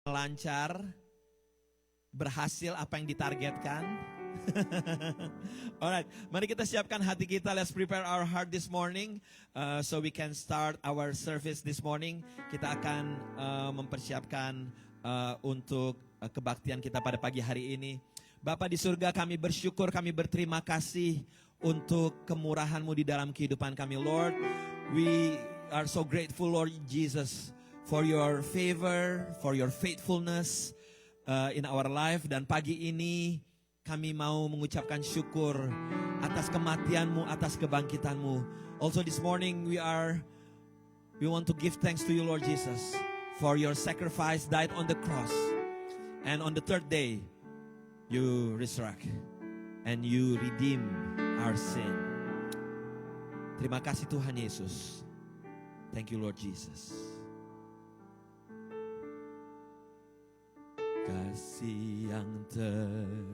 lancar, berhasil apa yang ditargetkan. Alright, mari kita siapkan hati kita. Let's prepare our heart this morning, so we can start our service this morning. Kita akan mempersiapkan untuk kebaktian kita pada pagi hari ini. Bapa di surga, kami bersyukur, kami berterima kasih untuk kemurahan-Mu di dalam kehidupan kami, Lord. We are so grateful, Lord Jesus, for your favor, for your faithfulness in our life. Dan pagi ini kami mau mengucapkan syukur atas kematian-Mu, atas kebangkitan-Mu. Also this morning we want to give thanks to you, Lord Jesus, for your sacrifice died on the cross. And on the third day, you resurrect and you redeem our sin. Terima kasih Tuhan Yesus. Thank you Lord Jesus. Kasih yang terindah,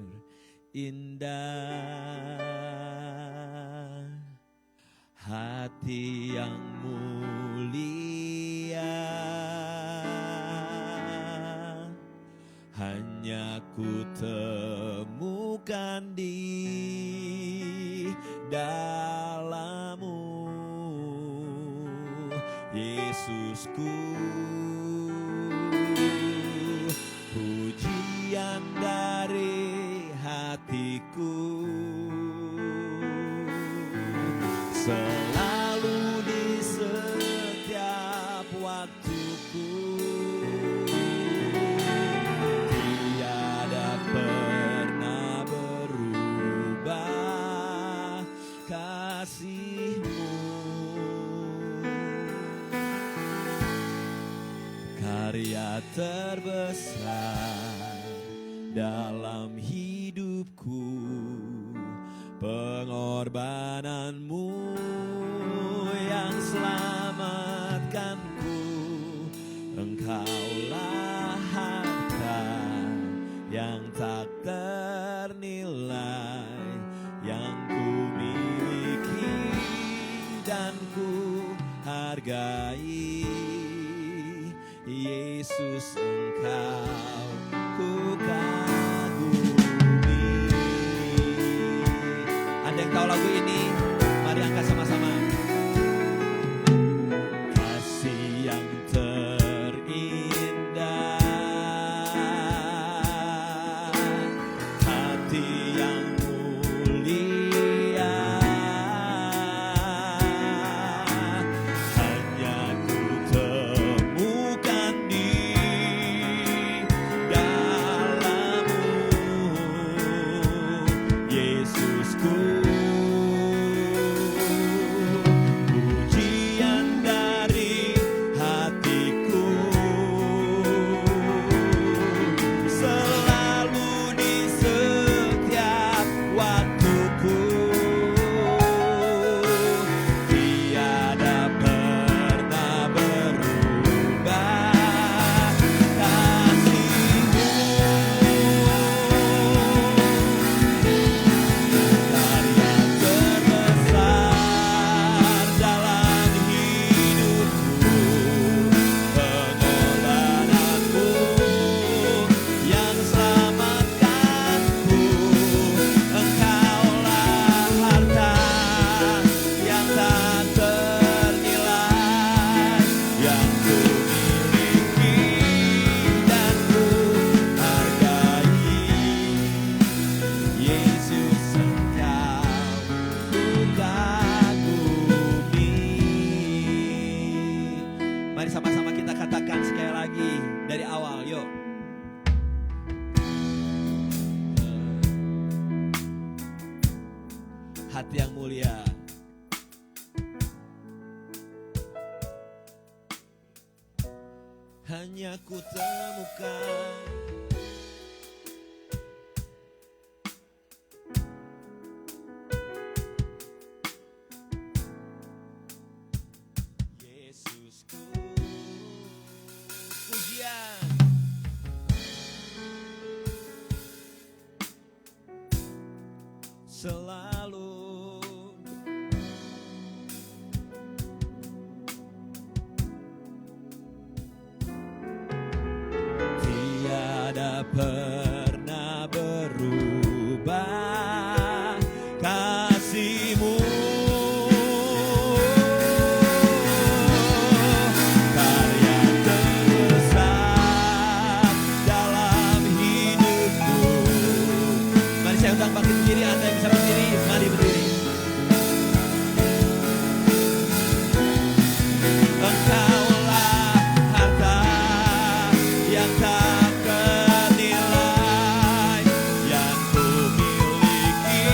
hati yang mulia, hanya ku temukan di dalam-Mu, Yesusku. Pujian dari hatiku, selalu di setiap waktuku. Tiada pernah berubah kasih-Mu. Karya terbesar dalam hidupku, pengorbanan-Mu yang selamatkanku. Engkaulah harta yang tak ternilai, yang ku miliki dan ku hargai. Yesus, Engkau ku kagumi. Ada yang tahu lagu ini? Mari angkat sama-sama. Kasih yang terindah, hati yang mulia, hanya ku temukan di dalam-Mu, Yesusku. Pujian dari hatiku, selalu di setiap waktuku. Tiada pernah berubah kasih-Mu. Karya terbesar dalam hidupku, pengorbanan-Mu yang selamatkanku. Engkaulah harta yang tak ternilai, yang ku miliki dan ku hargai. Yesus, Engkau ku kagumi. Mari sama-sama kita katakan sekali lagi dari awal, yuk. Hati yang mulia, hanya ku temukan Yesusku. Pujian selalu tak pernah berubah kasih-Mu. Karya terbesar dalam hidupku. Mari saya undang bangkit berdiri, Anda yang bisa berdiri, mari berdiri. Engkaulah harta yang tak ternilai yang ku miliki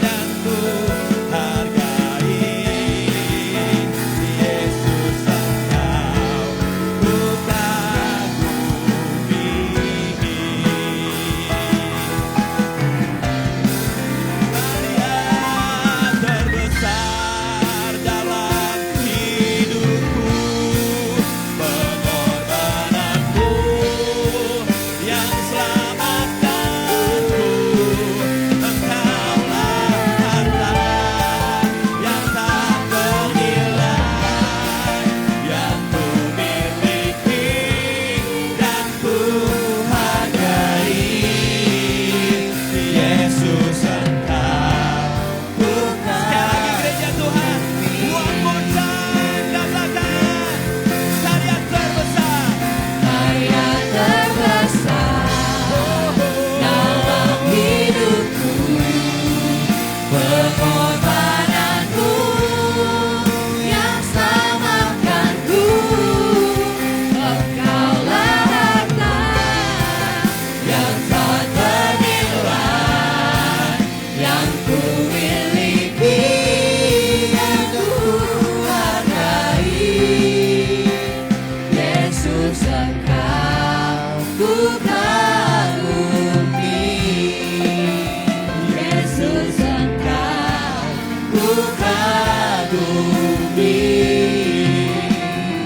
dan ku hargai. Yesus, Engkau ku kagumi. Karya terbesar dalam hidupku, pengorbananmu yang selamatkanku. Engkaulah harta yang tak ternilai yang ku miliki dan ku hargai. Yesus, Engkau ku kagumi. Sekali lagi gereja Tuhan, one more time, katakan karya terbesar. Karya terbesar dalam hidupku, pengorbananmu yang selamatkanku. Engkaulah harta yang tak ternilai yang ku miliki dan ku hargai. Yesus, Engkau ku kagumi. Yesus, Engkau ku kagumi.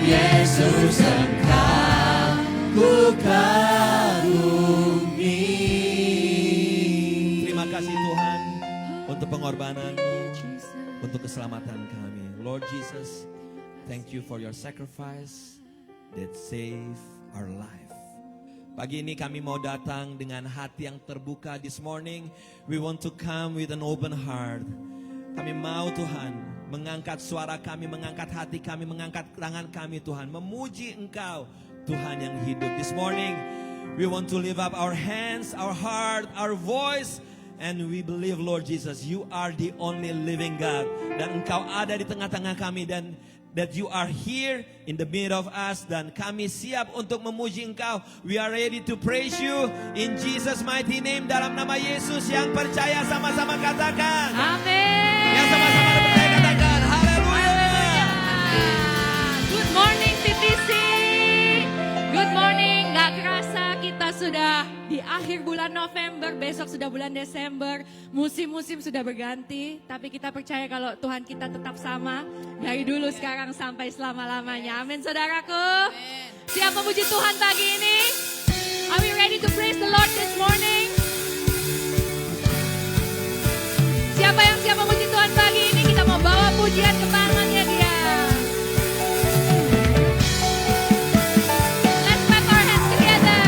Yesus, Engkau ku kagumi. Terima kasih Tuhan untuk pengorbanan-Mu, untuk keselamatan kami. Lord Jesus, thank you for your sacrifice that save our life. Pagi ini kami mau datang dengan hati yang terbuka. This morning we want to come with an open heart. Kami mau Tuhan mengangkat suara kami, mengangkat hati kami, mengangkat tangan kami Tuhan, memuji Engkau Tuhan yang hidup. This morning we want to lift up our hands, our heart, our voice, and we believe Lord Jesus, you are the only living God, dan Engkau ada di tengah-tengah kami, dan that you are here in the middle of us, dan kami siap untuk memuji Engkau. We are ready to praise you in Jesus mighty name. Dalam nama Yesus, yang percaya sama-sama katakan. Amin. Yang sama-sama percaya katakan haleluya. Good morning TTC. Good morning. Gak kerasa kita sudah di akhir bulan November, besok sudah bulan Desember. Musim-musim sudah berganti, tapi kita percaya kalau Tuhan kita tetap sama dari dulu, sekarang sampai selama-lamanya. Amin saudaraku. Siap memuji Tuhan pagi ini? Are we ready to praise the Lord this morning? Siapa yang siap memuji Tuhan pagi ini? Kita mau bawa pujian ke tangannya Dia. Let's clap our hands together.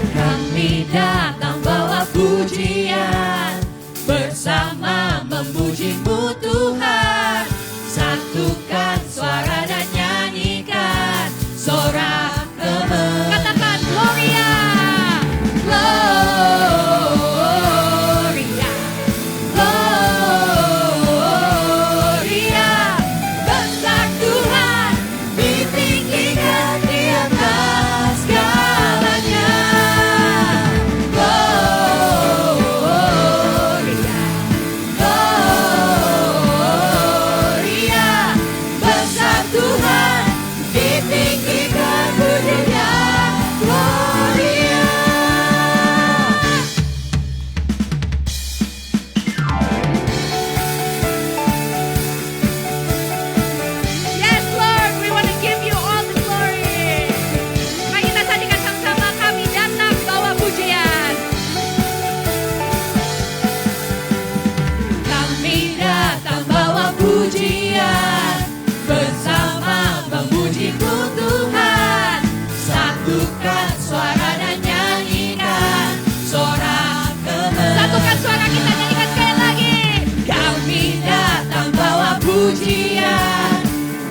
Kami datang bawa pujian, bersama memuji-Mu Tuhan. Satukan suara dan nyanyikan sorak kemenangan. Katakan Gloria, Gloria, Gloria. Besar Tuhan, ditinggikan di atas segalanya. Gloria, Satukan suara dan nyanyikan sorak kemenangan. Satukan suara kita nyanyikan sekali lagi. Kami datang bawa pujian,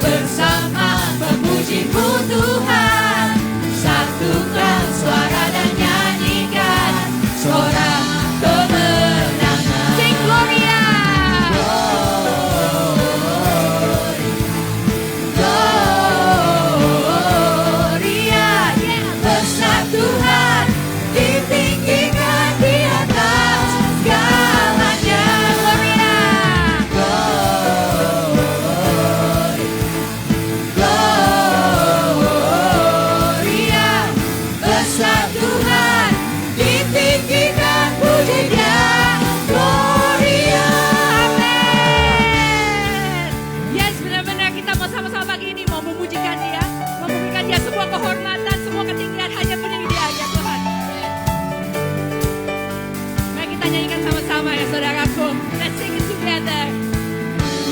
bersama memuji-Mu Tuhan. Satukan suara dan nyanyikan sorak kemenangan. Sing Gloria. Kehormatan, semua ketinggian hanya punya Dia ya Tuhan. Mari kita nyanyikan sama-sama ya saudaraku. Let's sing it together.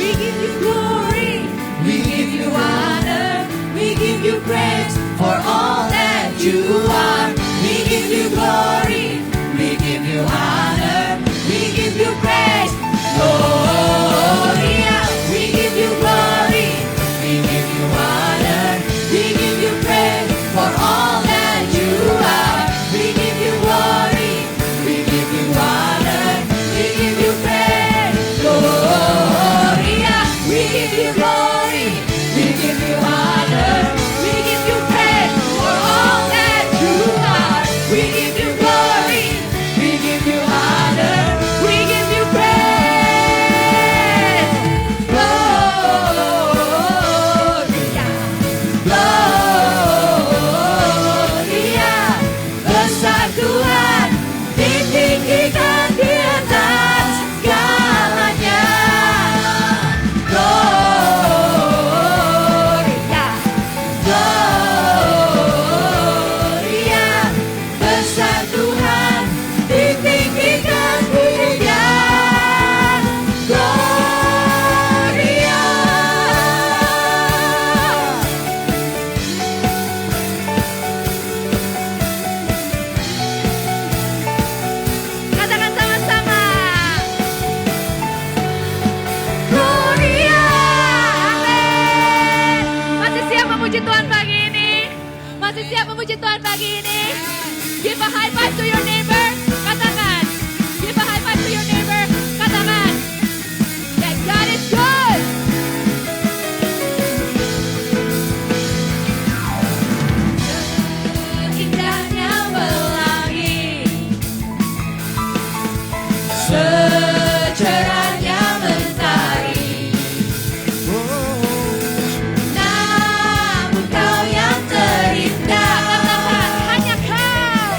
We give you glory, we give you honor, we give you praise for all that you are. We give you glory, we give you honor, we give you praise. Gloria, we give you glory, we give you honor, we give you praise for all that you are. We give you glory, we give you honor, we give you praise. Gloria, we give you glory, we give you honor, we give you praise for all that you are. We give you glory, we give you honor, we give you praise. Gloria, Gloria, besar Tuhan, ditinggikan di atas segalanya. Gloria, Gloria, besar Tuhan, ditinggikan dirinya. Gloria. Katakan sama-sama. Gloria. Amin. Masih siap memuji Tuhan pagi ini? Masih siap memuji Tuhan pagi ini? Give a high five to your neighbor. Katakan. Give a high five to your neighbor. Katakan. That God is good. Indahnya pelangi, secerahnya mentari, namun Kau yang terindah. Katakan, hanya Kau.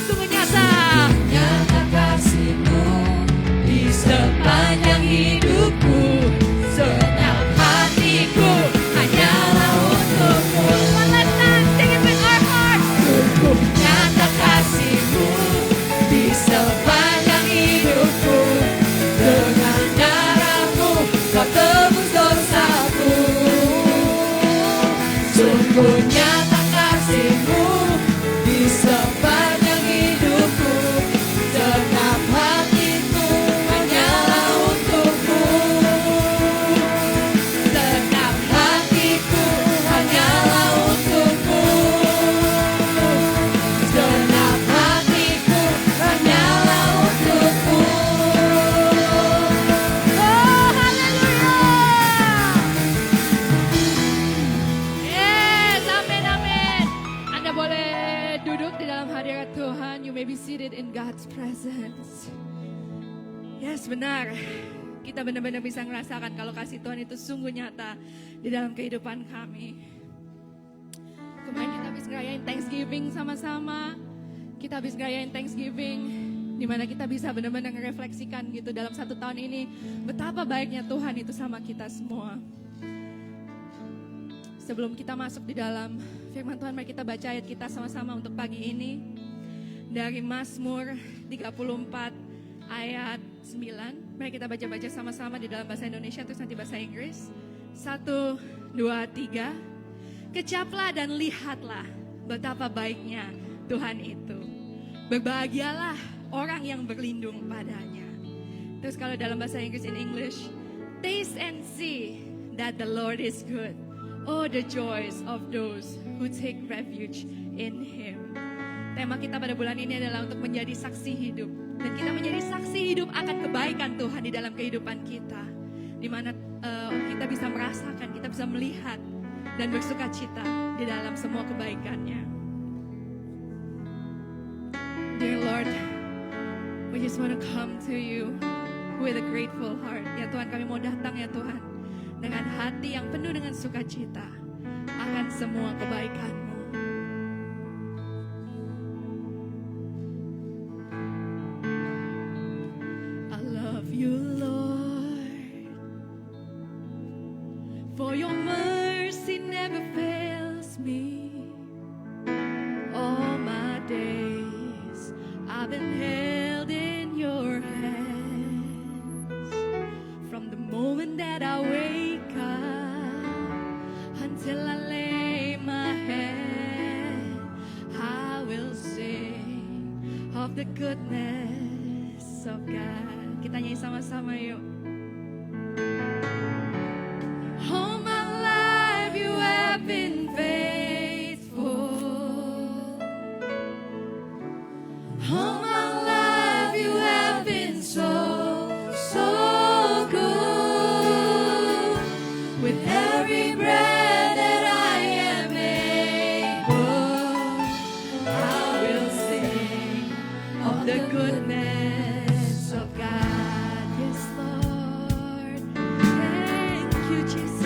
sungguh nyata. Nyata kasih-Mu di sepanjang hidupku, segenap hatiku hanyalah untuk-Mu. One last time, sing it with our hearts. Sungguh nyata kasih-Mu di sepanjang hidupku, dengan darah-Mu Kau tebus dosaku. Sungguh nyata kasih-Mu di sepanjang hidupku, segenap hatiku hanyalah untuk-Mu. Segenap hatiku hanyalah untuk-Mu. Segenap hatiku hanyalah untuk-Mu. Oh, haleluya. Yes, amin, amin. Anda boleh duduk di dalam hadirat Tuhan. You may be seated in God's presence. Yes, benar. Kita benar-benar bisa merasakan kalau kasih Tuhan itu sungguh nyata di dalam kehidupan kami. Kemarin kita habis ngerayain Thanksgiving sama-sama. Kita habis ngerayain Thanksgiving, di mana kita bisa benar-benar merefleksikan gitu dalam 1 tahun ini betapa baiknya Tuhan itu sama kita semua. Sebelum kita masuk di dalam firman Tuhan, mari kita baca ayat kita sama-sama untuk pagi ini. Dari Mazmur 34 ayat 9. Mari kita baca-baca sama-sama di dalam bahasa Indonesia terus nanti bahasa Inggris. 1, 2, 3. Kecaplah dan lihatlah betapa baiknya Tuhan itu. Berbahagialah orang yang berlindung padanya. Terus kalau dalam bahasa Inggris in English, taste and see that the Lord is good. Oh, the joys of those who take refuge in Him. Tema kita pada bulan ini adalah untuk menjadi saksi hidup. Dan kita menjadi saksi hidup akan kebaikan Tuhan di dalam kehidupan kita. Di mana kita bisa merasakan, kita bisa melihat dan bersuka cita di dalam semua kebaikannya. Dear Lord, we just want to come to you with a grateful heart. Ya Tuhan, kami mau datang ya Tuhan dengan hati yang penuh dengan sukacita akan semua kebaikan-Mu. I love you, Lord, for your mercy never fails me. All my days I've been held in your hands. From the moment that I wake up until I lay my head, I will sing of the goodness of God. Kita nyanyi sama-sama yuk. All my life you have been faithful. All my life you have been so, so good. With every breath that I am able, I will sing of the goodness of God. Yes, Lord. Thank you, Jesus.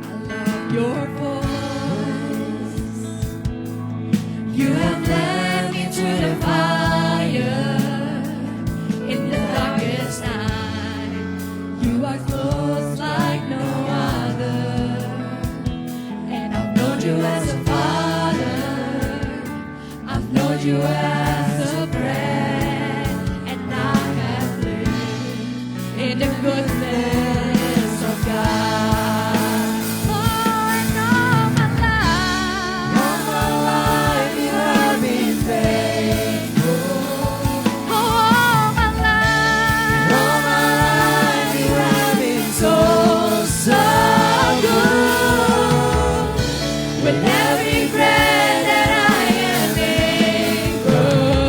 I love your voice. You have led me through the fire in the darkest night. You are close like no other, and I've known you as a father. I've known you as a friend, and I have lived in the goodness of God. Oh, and all my life you have been faithful. All my life you have been so, so good. With every breath that I am able,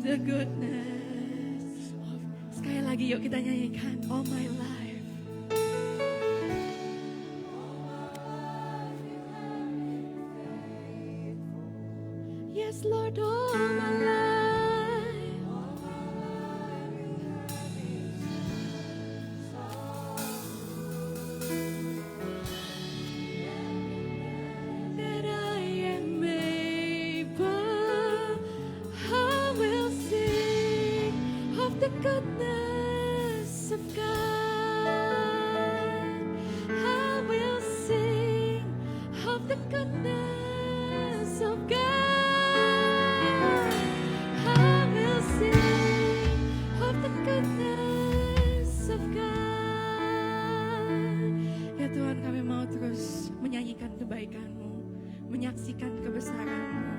of the goodness. Sekali lagi yuk kita nyanyikan all my life. Yes Lord, all my life. That I am able, I will sing of the goodness of God. I will sing of the goodness of God. I will sing of the goodness of God. Ya Tuhan, kami mau terus menyanyikan kebaikan-Mu, menyaksikan kebesaran-Mu.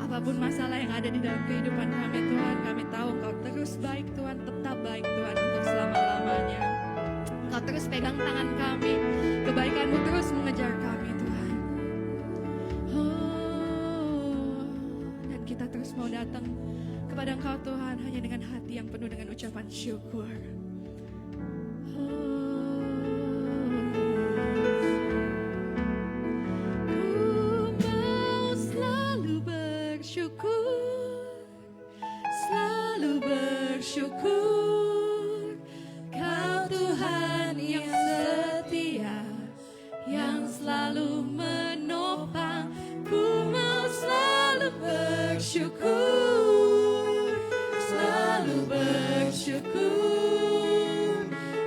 Apapun masalah yang ada di dalam kehidupan kami Tuhan, kami tahu Engkau terus baik Tuhan, tetap baik Tuhan untuk selama-lamanya. Engkau terus pegang tangan kami, kebaikan-Mu terus mengejar kami Tuhan. Oh, dan kita terus mau datang kepada Engkau Tuhan hanya dengan hati yang penuh dengan ucapan syukur. Ku mau selalu bersyukur, selalu bersyukur. Kau Tuhan yang setia, yang selalu menopang. Ku mau selalu bersyukur, selalu bersyukur.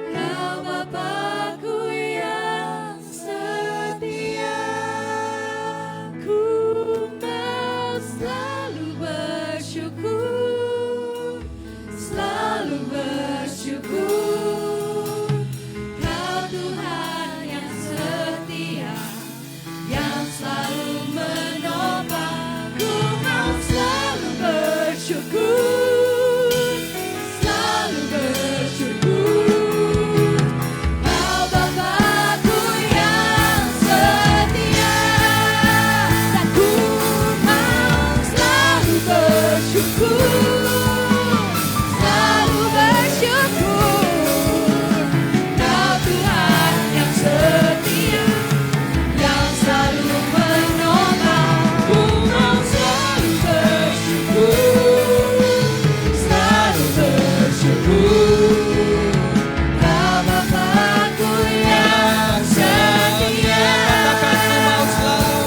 Kau Bapa-Ku yang setia. Ku mau selalu bersyukur, selalu bersyukur. Kau Tuhan yang setia, yang selalu menopang. Ku mau selalu bersyukur, selalu bersyukur. Kau Bapa-Ku yang setia, dan ku mau selalu bersyukur, selalu bersyukur. Kau Tuhan yang setia, yang selalu menopang. Ku mau selalu bersyukur, selalu bersyukur. Kau Bapa-Ku yang setia. Katakan ku mau selalu.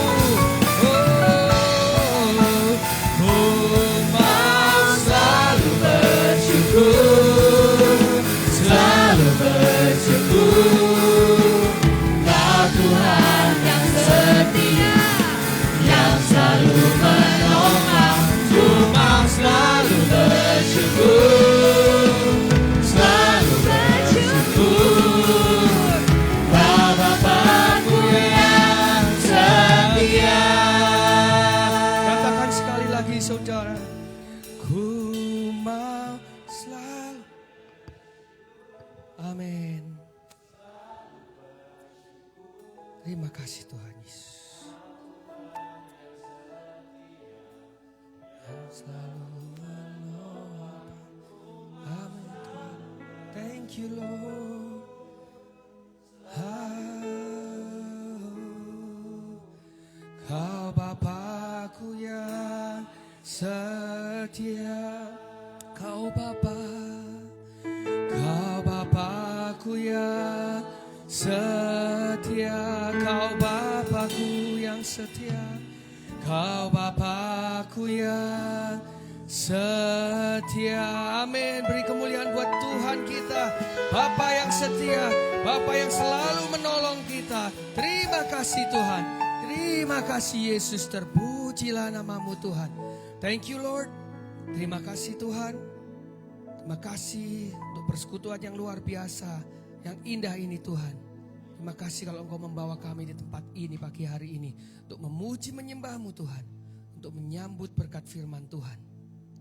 Ku mau selalu bersyukur, selalu bersyukur. Kau Tuhan yang setia, yang selalu menopang. Ku mau selalu bersyukur, selalu bersyukur. Kau Bapa-Ku yang setia. Katakan sekali lagi saudara. Ku mau selalu. Amin. Terima kasih Tuhan Yesus. Yang selalu menopang. Amin Tuhan. Thank you Lord. Kau Bapa-Ku yang setia. Kau Bapa-Ku yang setia. Kau Bapa-Ku yang setia. Kau Bapa-Ku yang setia. Amin. Beri kemuliaan buat Tuhan kita, Bapa yang setia, Bapa yang selalu menolong kita. Terima kasih Tuhan. Terima kasih Yesus. Terpujilah namamu Tuhan. Thank you Lord. Terima kasih Tuhan. Terima kasih untuk persekutuan yang luar biasa, yang indah ini Tuhan. Terima kasih kalau Engkau membawa kami di tempat ini pagi hari ini untuk memuji menyembah-Mu Tuhan, untuk menyambut berkat firman Tuhan.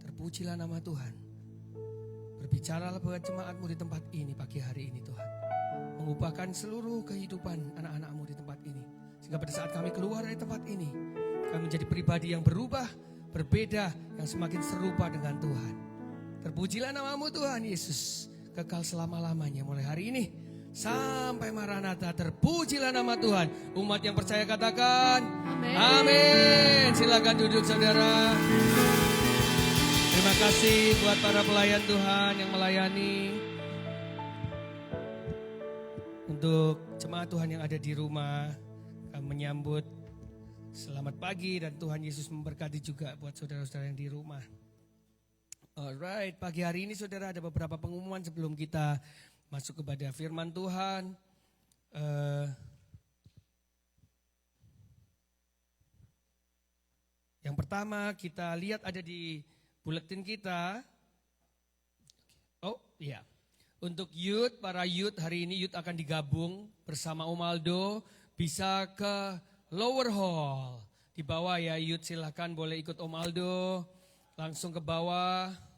Terpujilah nama Tuhan. Berbicaralah buat jemaat-Mu di tempat ini pagi hari ini Tuhan. Mengubahkan seluruh kehidupan anak-anak-Mu di tempat ini. Sehingga pada saat kami keluar dari tempat ini, kami menjadi pribadi yang berubah, berbeda, yang semakin serupa dengan Tuhan. Terpujilah namamu Tuhan Yesus, kekal selama-lamanya mulai hari ini sampai Maranatha. Terpujilah nama Tuhan. Umat yang percaya katakan Amin. amin. Silakan duduk saudara. Terima kasih buat para pelayan Tuhan yang melayani. Untuk jemaat Tuhan yang ada di rumah, kami menyambut selamat pagi dan Tuhan Yesus memberkati juga buat saudara-saudara yang di rumah. Alright, pagi hari ini saudara ada beberapa pengumuman sebelum kita masuk kepada firman Tuhan. Yang pertama kita lihat ada di buletin kita. Oh iya, untuk youth, para youth hari ini youth akan digabung bersama Om Aldo, bisa ke lower hall. Di bawah ya youth, silakan boleh ikut Om Aldo langsung ke bawah.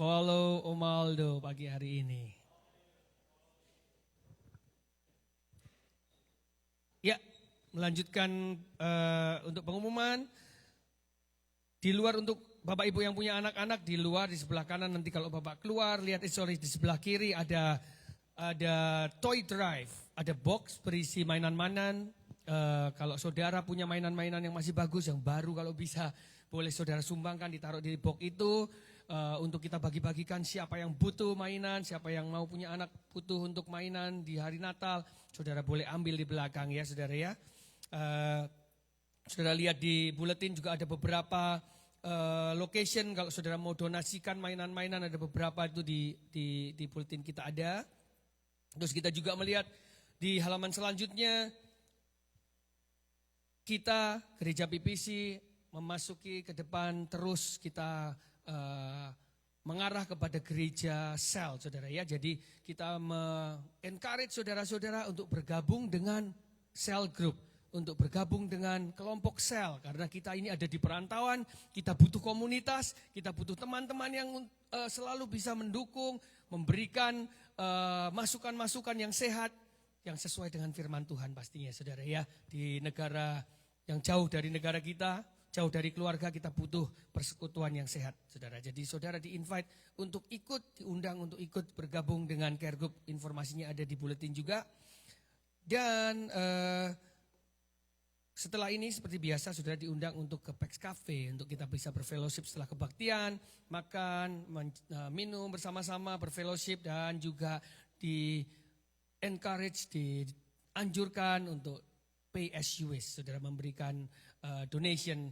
Follow Om Aldo pagi hari ini. Ya, melanjutkan untuk pengumuman. Di luar untuk Bapak Ibu yang punya anak-anak, di luar di sebelah kanan nanti kalau Bapak keluar, lihat di sebelah kiri ada toy drive, ada box berisi mainan-mainan. Kalau saudara punya mainan-mainan yang masih bagus, yang baru kalau bisa boleh saudara sumbangkan, ditaruh di box itu. Untuk kita bagi-bagikan siapa yang butuh mainan, siapa yang mau punya anak butuh untuk mainan di hari Natal, saudara boleh ambil di belakang ya saudara ya. Saudara lihat di buletin juga ada beberapa location, kalau saudara mau donasikan mainan-mainan ada beberapa itu di buletin kita ada. Terus kita juga melihat di halaman selanjutnya, kita Gereja PPC memasuki ke depan terus kita mengarah kepada gereja sel saudara ya. Jadi kita encourage saudara-saudara untuk bergabung dengan sel group, untuk bergabung dengan kelompok sel. Karena kita ini ada di perantauan, kita butuh komunitas, kita butuh teman-teman yang selalu bisa mendukung, memberikan masukan-masukan yang sehat, yang sesuai dengan firman Tuhan pastinya saudara ya. Di negara yang jauh dari negara kita, jauh dari keluarga, kita butuh persekutuan yang sehat, saudara. Jadi saudara di-invite untuk ikut, diundang untuk ikut bergabung dengan care group. Informasinya ada di buletin juga. Dan setelah ini seperti biasa, saudara diundang untuk ke Pax Cafe, untuk kita bisa berfellowship setelah kebaktian, makan, minum bersama-sama, berfellowship, dan juga di-encourage, dianjurkan untuk pay as you wish. Saudara memberikan donation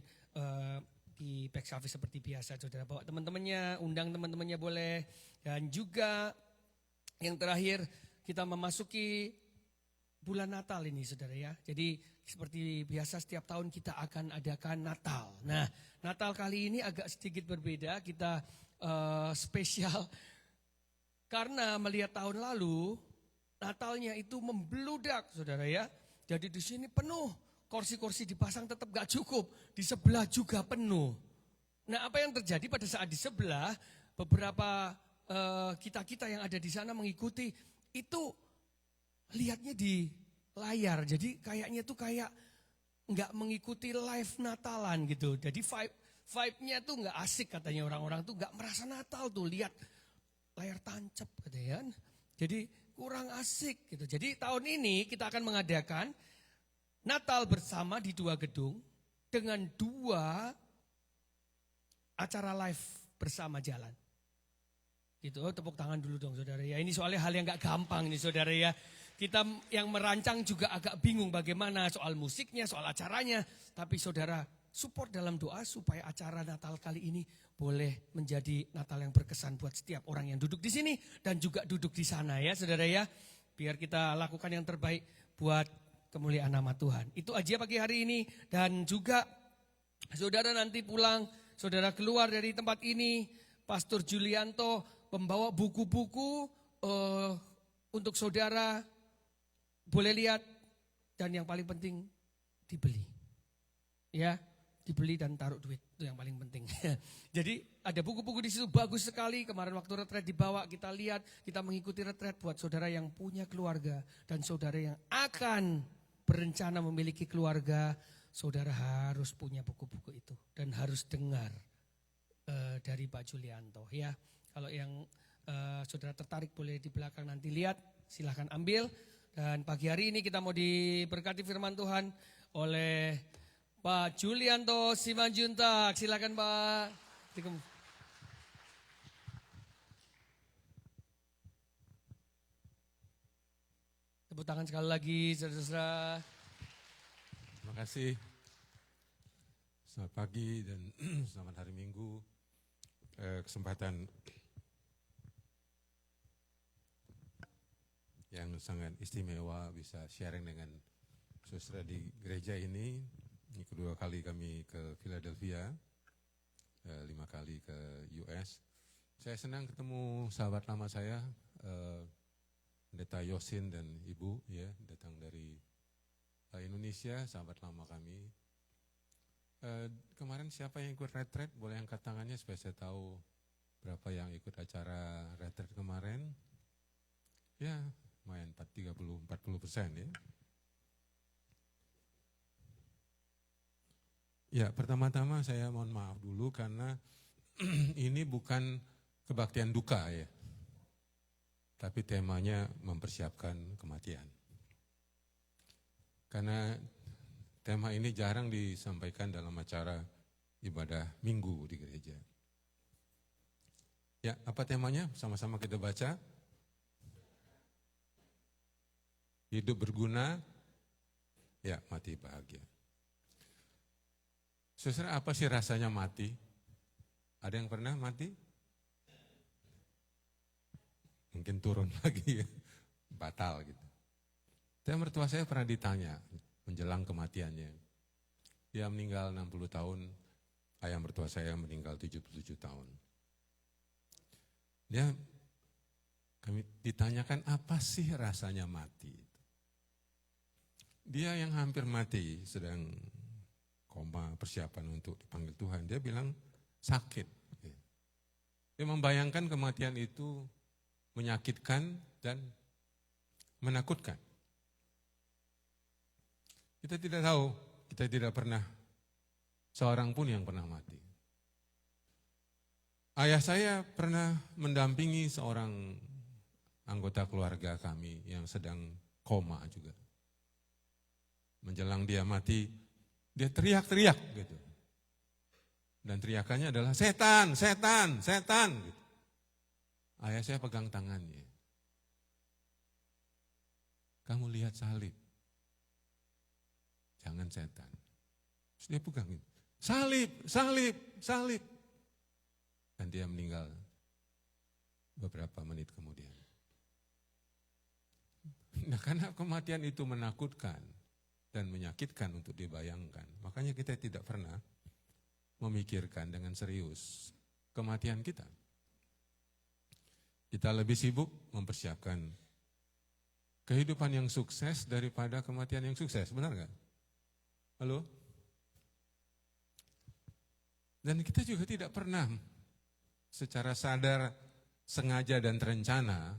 di Pax Cafe seperti biasa. Saudara bawa teman-temannya, undang teman-temannya boleh. Dan juga yang terakhir, kita memasuki bulan Natal ini saudara ya. Jadi seperti biasa setiap tahun kita akan adakan Natal. Nah, Natal kali ini agak sedikit berbeda. Kita spesial karena melihat tahun lalu Natalnya itu membludak saudara ya. Jadi di sini penuh, kursi-kursi dipasang tetap gak cukup, di sebelah juga penuh. Nah, apa yang terjadi pada saat di sebelah, beberapa kita-kita yang ada di sana mengikuti, itu lihatnya di layar. Jadi kayaknya tuh kayak gak mengikuti live Natalan gitu. Jadi vibe-nya tuh gak asik katanya orang-orang tuh gak merasa Natal tuh, lihat layar tancap katanya. Jadi kurang asik gitu. Jadi tahun ini kita akan mengadakan Natal bersama di 2 gedung dengan 2 acara live bersama jalan. Gitu, tepuk tangan dulu dong saudara ya. Ini soalnya hal yang gak gampang nih saudara ya. Kita yang merancang juga agak bingung bagaimana soal musiknya, soal acaranya. Tapi saudara support dalam doa supaya acara Natal kali ini boleh menjadi Natal yang berkesan buat setiap orang yang duduk di sini dan juga duduk di sana ya saudara ya. Biar kita lakukan yang terbaik buat kemuliaan nama Tuhan. Itu aja pagi hari ini. Dan juga saudara nanti pulang, saudara keluar dari tempat ini, Pastor Julianto membawa buku-buku untuk saudara boleh lihat. Dan yang paling penting dibeli. Ya, dibeli dan taruh duit, itu yang paling penting. Jadi ada buku-buku di situ bagus sekali. Kemarin waktu retret dibawa, kita lihat, kita mengikuti retret buat saudara yang punya keluarga dan saudara yang akan berencana memiliki keluarga. saudara harus punya buku-buku itu dan harus dengar dari Pak Julianto ya. Kalau yang saudara tertarik boleh di belakang nanti lihat, silahkan ambil. Dan pagi hari ini kita mau diberkati firman Tuhan oleh Pak Julianto Simanjuntak. Silakan Pak. Tepuk tangan sekali lagi saudara-saudara. Terima kasih. Selamat pagi dan selamat hari Minggu. Kesempatan yang sangat istimewa bisa sharing dengan saudara di gereja ini. Ini kedua kali kami ke Philadelphia, 5 kali ke US. Saya senang ketemu sahabat lama saya, Pendeta Yosin dan Ibu, ya, datang dari Indonesia, sahabat lama kami. Kemarin siapa yang ikut retreat, boleh angkat tangannya supaya saya tahu berapa yang ikut acara retreat kemarin. Ya, lumayan 40% ya. Ya, pertama-tama saya mohon maaf dulu karena ini bukan kebaktian duka ya. Tapi temanya mempersiapkan kematian. Karena tema ini jarang disampaikan dalam acara ibadah minggu di gereja. Ya, apa temanya? Sama-sama kita baca. Hidup berguna, ya mati bahagia. Saudara, apa sih rasanya mati? Ada yang pernah mati? Mungkin turun lagi ya, batal gitu. Tapi mertua saya pernah ditanya menjelang kematiannya. Dia meninggal 60 tahun, ayah mertua saya meninggal 77 tahun. Kami ditanyakan apa sih rasanya mati? Dia yang hampir mati, sedang koma, persiapan untuk dipanggil Tuhan. Dia bilang sakit. Dia membayangkan kematian itu menyakitkan dan menakutkan. Kita tidak tahu, kita tidak pernah, seorang pun yang pernah mati. Ayah saya pernah mendampingi seorang anggota keluarga kami yang sedang koma juga. Menjelang dia mati, dia teriak-teriak gitu. Dan teriakannya adalah setan, setan, setan. Gitu. Ayah saya pegang tangannya. Kamu lihat salib. Jangan setan. Terus dia pegang gitu. Salib, salib, salib. Dan dia meninggal beberapa menit kemudian. Nah, karena kematian itu menakutkan dan menyakitkan untuk dibayangkan. Makanya kita tidak pernah memikirkan dengan serius kematian kita. Kita lebih sibuk mempersiapkan kehidupan yang sukses daripada kematian yang sukses, benar nggak? Halo? Dan kita juga tidak pernah secara sadar, sengaja dan terencana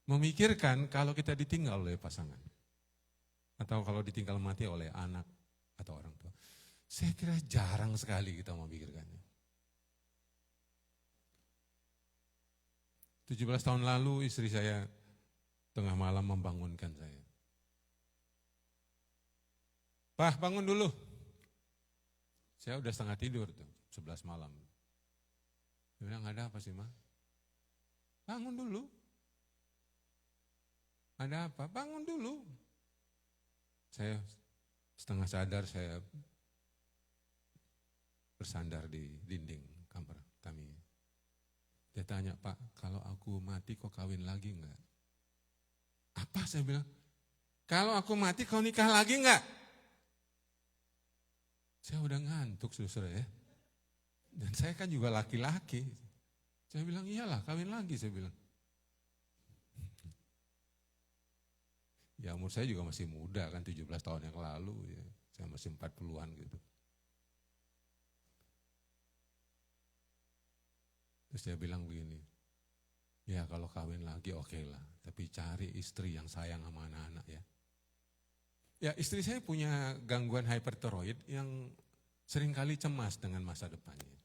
memikirkan kalau kita ditinggal oleh pasangan. Atau kalau ditinggal mati oleh anak atau orang tua. Saya kira jarang sekali kita memikirkannya. 17 tahun lalu istri saya tengah malam membangunkan saya. Pak, bangun dulu. Saya udah setengah tidur tuh, 11 malam. Dia bilang, ada apa sih, Ma? Bangun dulu. Ada apa? Bangun dulu. Saya setengah sadar, saya bersandar di dinding kamar kami. Dia tanya, Pak, kalau aku mati kok kawin lagi enggak? Apa? Saya bilang, kalau aku mati kau nikah lagi enggak? Saya udah ngantuk, saudara ya. Dan saya kan juga laki-laki. Saya bilang, iyalah kawin lagi, saya bilang. Ya umur saya juga masih muda kan, 17 tahun yang lalu. Ya. Saya masih 40-an gitu. Terus dia bilang begini, ya kalau kawin lagi oke lah, tapi cari istri yang sayang sama anak-anak ya. Ya, istri saya punya gangguan hypertiroid yang seringkali cemas dengan masa depannya.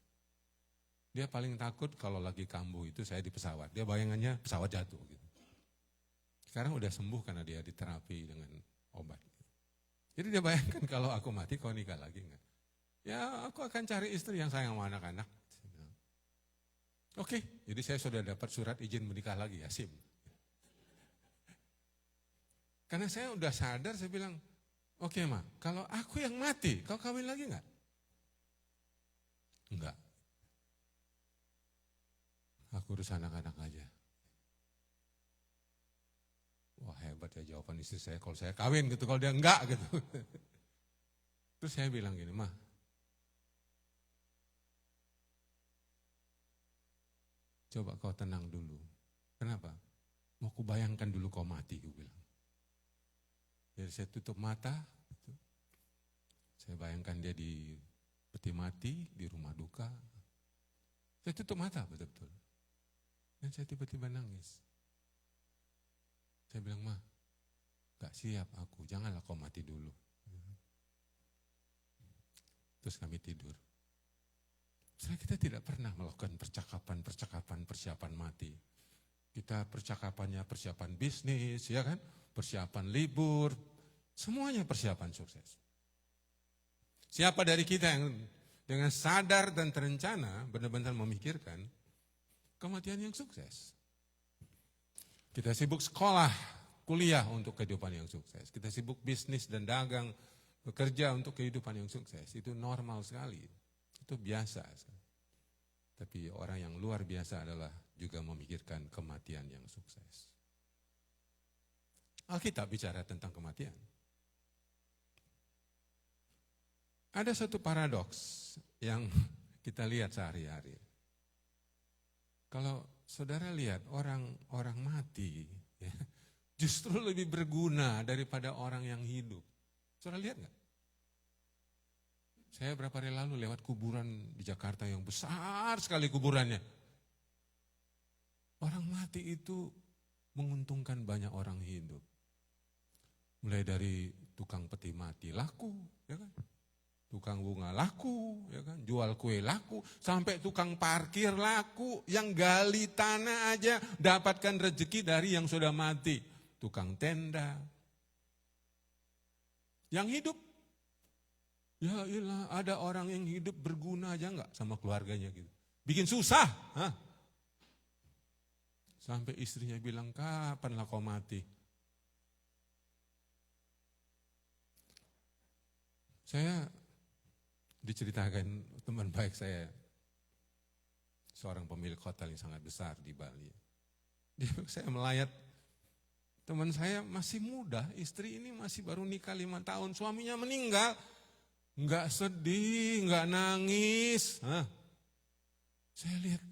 Dia paling takut kalau lagi kambuh itu saya di pesawat. Dia bayangannya pesawat jatuh gitu. Sekarang udah sembuh karena dia diterapi dengan obat. Jadi dia bayangkan kalau aku mati kau nikah lagi enggak? Ya aku akan cari istri yang sayang sama anak-anak. Oke, jadi saya sudah dapat surat izin menikah lagi ya, SIM. Karena saya udah sadar, saya bilang, oke Ma, kalau aku yang mati, kau kawin lagi enggak? Enggak. Aku urus anak-anak aja. Wah hebat ya jawaban istri saya, kalau saya kawin gitu, kalau dia enggak gitu. Terus saya bilang gini, Ma, coba kau tenang dulu. Kenapa? Mau ku bayangkan dulu kau mati, gue bilang. Jadi saya tutup mata, gitu. Saya bayangkan dia di peti mati, di rumah duka. Saya tutup mata betul-betul. Dan saya tiba-tiba nangis. Saya bilang, Ma, gak siap aku, janganlah kau mati dulu. Terus kami tidur. Sebenarnya kita tidak pernah melakukan percakapan persiapan mati. Kita percakapannya persiapan bisnis, ya kan? Persiapan libur, semuanya persiapan sukses. Siapa dari kita yang dengan sadar dan terencana benar-benar memikirkan kematian yang sukses? Kita sibuk sekolah, kuliah untuk kehidupan yang sukses. Kita sibuk bisnis dan dagang, bekerja untuk kehidupan yang sukses. Itu normal sekali, itu biasa. Tapi orang yang luar biasa adalah juga memikirkan kematian yang sukses. Alkitab bicara tentang kematian. Ada satu paradoks yang kita lihat sehari-hari. Kalau saudara lihat orang mati, ya, justru lebih berguna daripada orang yang hidup. Saudara lihat nggak? Saya berapa hari lalu lewat kuburan di Jakarta yang besar sekali kuburannya. Orang mati itu menguntungkan banyak orang hidup. Mulai dari tukang peti mati laku, ya kan? Tukang bunga laku, ya kan? Jual kue laku, sampai tukang parkir laku, yang gali tanah aja dapatkan rezeki dari yang sudah mati. Tukang tenda. Yang hidup, ya iyalah ada orang yang hidup berguna aja enggak sama keluarganya gitu. Bikin susah, hah? Sampai istrinya bilang, kapanlah kau mati? Saya diceritakan teman baik saya, seorang pemilik hotel yang sangat besar di Bali. Saya melayat, teman saya masih muda, istri ini masih baru nikah 5 tahun, suaminya meninggal. Enggak sedih, enggak nangis. Hah? Saya lihat,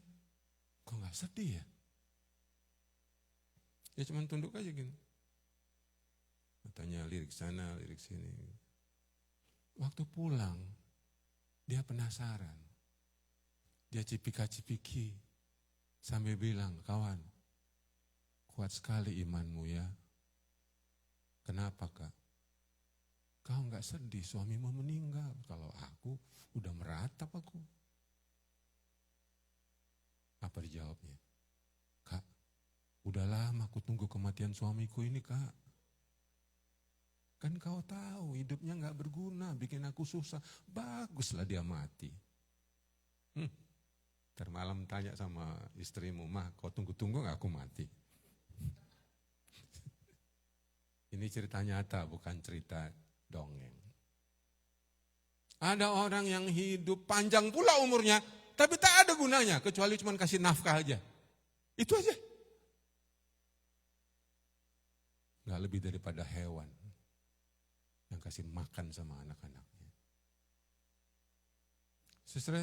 kok enggak sedih ya? Ya cuma tunduk aja gini. Matanya lirik sana, lirik sini. Waktu pulang, dia penasaran. Dia cipika-cipiki sambil bilang, kawan, kuat sekali imanmu ya. Kenapa kak? Kau enggak sedih suamimu meninggal. Kalau aku udah meratap aku. Apa dijawabnya? Kak, udah lama aku tunggu kematian suamiku ini kak. Kan kau tahu hidupnya enggak berguna, bikin aku susah. Baguslah dia mati. Ntar malam tanya sama istrimu, mah kau tunggu-tunggu enggak aku mati? Ini cerita nyata, bukan cerita dongeng. Ada orang yang hidup panjang pula umurnya, tapi tak ada gunanya, kecuali cuma kasih nafkah aja. Itu aja. Gak lebih daripada hewan yang kasih makan sama anak-anaknya. Saudara,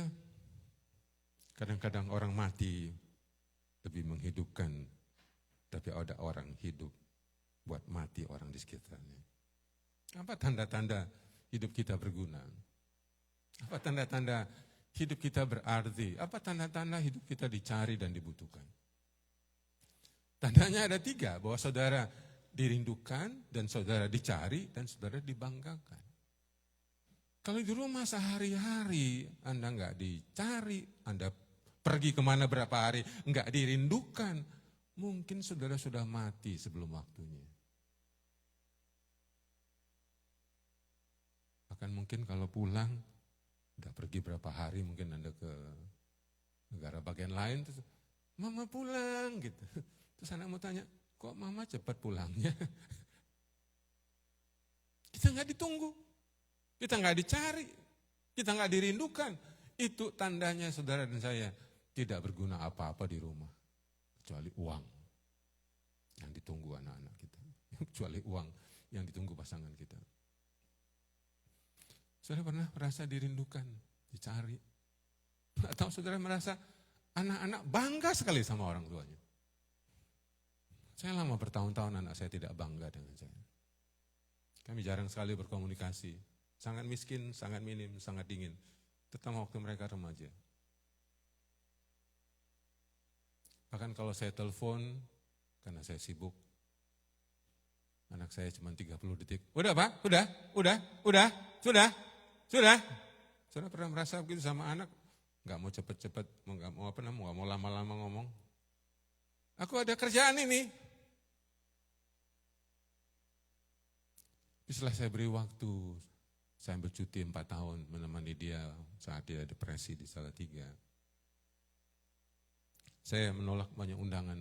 kadang-kadang orang mati lebih menghidupkan, tapi ada orang hidup buat mati orang di sekitarnya. Apa tanda-tanda hidup kita berguna? Apa tanda-tanda hidup kita berarti? Apa tanda-tanda hidup kita dicari dan dibutuhkan? Tandanya ada 3, bahwa saudara dirindukan, dan saudara dicari, dan saudara dibanggakan. Kalau di rumah sehari-hari Anda nggak dicari, Anda pergi kemana berapa hari, nggak dirindukan, mungkin saudara sudah mati sebelum waktunya. Bahkan mungkin kalau pulang, udah pergi berapa hari, mungkin Anda ke negara bagian lain, terus mama pulang gitu. Terus anak mau tanya, kok mama cepat pulangnya? Kita nggak ditunggu, kita nggak dicari, kita nggak dirindukan. Itu tandanya saudara dan saya tidak berguna apa-apa di rumah, kecuali uang yang ditunggu anak-anak kita, kecuali uang yang ditunggu pasangan kita. Saudara pernah merasa dirindukan, dicari? Atau saudara merasa anak-anak bangga sekali sama orang tuanya? Saya lama bertahun-tahun anak saya tidak bangga dengan saya. Kami jarang sekali berkomunikasi, sangat miskin, sangat minim, sangat dingin. Terutama waktu mereka remaja. Bahkan kalau saya telepon, karena saya sibuk, anak saya cuma 30 detik. Udah Pak, sudah. Saudara pernah merasa begitu sama anak? Gak mau cepet-cepet, gak mau lama-lama ngomong. Aku ada kerjaan ini. Setelah saya beri waktu, saya ambil cuti 4 tahun menemani dia saat dia depresi di Salatiga. Saya menolak banyak undangan.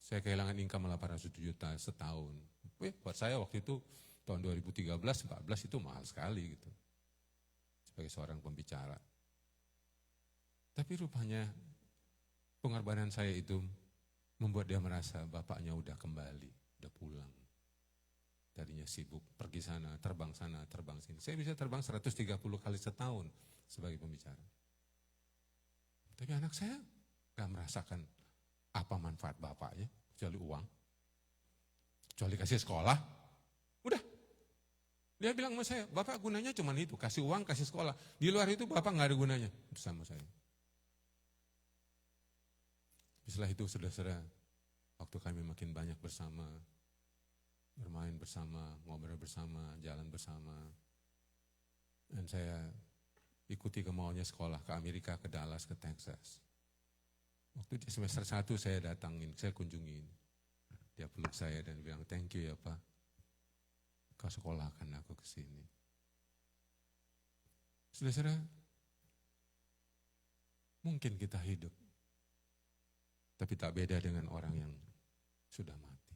Saya kehilangan income 800 juta setahun. Buat saya waktu itu tahun 2013-14 itu mahal sekali gitu. Sebagai seorang pembicara. Tapi rupanya pengorbanan saya itu membuat dia merasa bapaknya udah kembali, udah pulang. Tadinya sibuk, pergi sana, terbang sini. Saya bisa terbang 130 kali setahun sebagai pembicara. Tapi anak saya gak merasakan apa manfaat bapaknya, kecuali uang, kecuali kasih sekolah. Udah, dia bilang sama saya, bapak gunanya cuma itu, kasih uang, kasih sekolah. Di luar itu bapak gak ada gunanya, itu sama saya. Setelah itu saudara-saudara, waktu kami makin banyak bersama, bermain bersama, ngobrol bersama, jalan bersama. Dan saya ikuti kemauannya sekolah ke Amerika, ke Dallas, ke Texas. Waktu di semester 1 saya datangin, saya kunjungin. Dia peluk saya dan bilang, thank you ya Pak. Kau sekolahkan aku ke sini. Saudara-saudara, mungkin kita hidup. Tapi tak beda dengan orang yang sudah mati.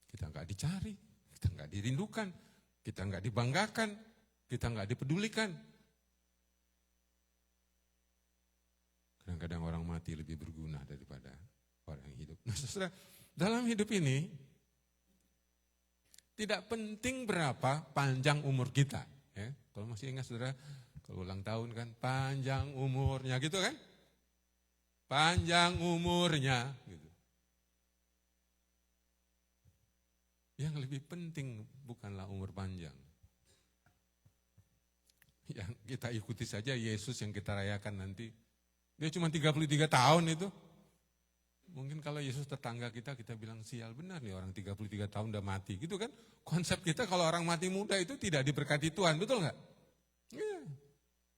Kita nggak dicari, kita nggak dirindukan, kita nggak dibanggakan, kita nggak dipedulikan. Kadang-kadang orang mati lebih berguna daripada orang yang hidup. Nah, saudara, dalam hidup ini tidak penting berapa panjang umur kita. Ya. Kalau masih ingat saudara, kalau ulang tahun kan panjang umurnya gitu kan? Panjang umurnya gitu. Yang lebih penting bukanlah umur panjang. Yang kita ikuti saja Yesus yang kita rayakan nanti. Dia cuma 33 tahun itu. Mungkin kalau Yesus tetangga kita bilang sial benar nih orang 33 tahun udah mati. Gitu kan. Konsep kita kalau orang mati muda itu tidak diberkati Tuhan, betul nggak? Iya.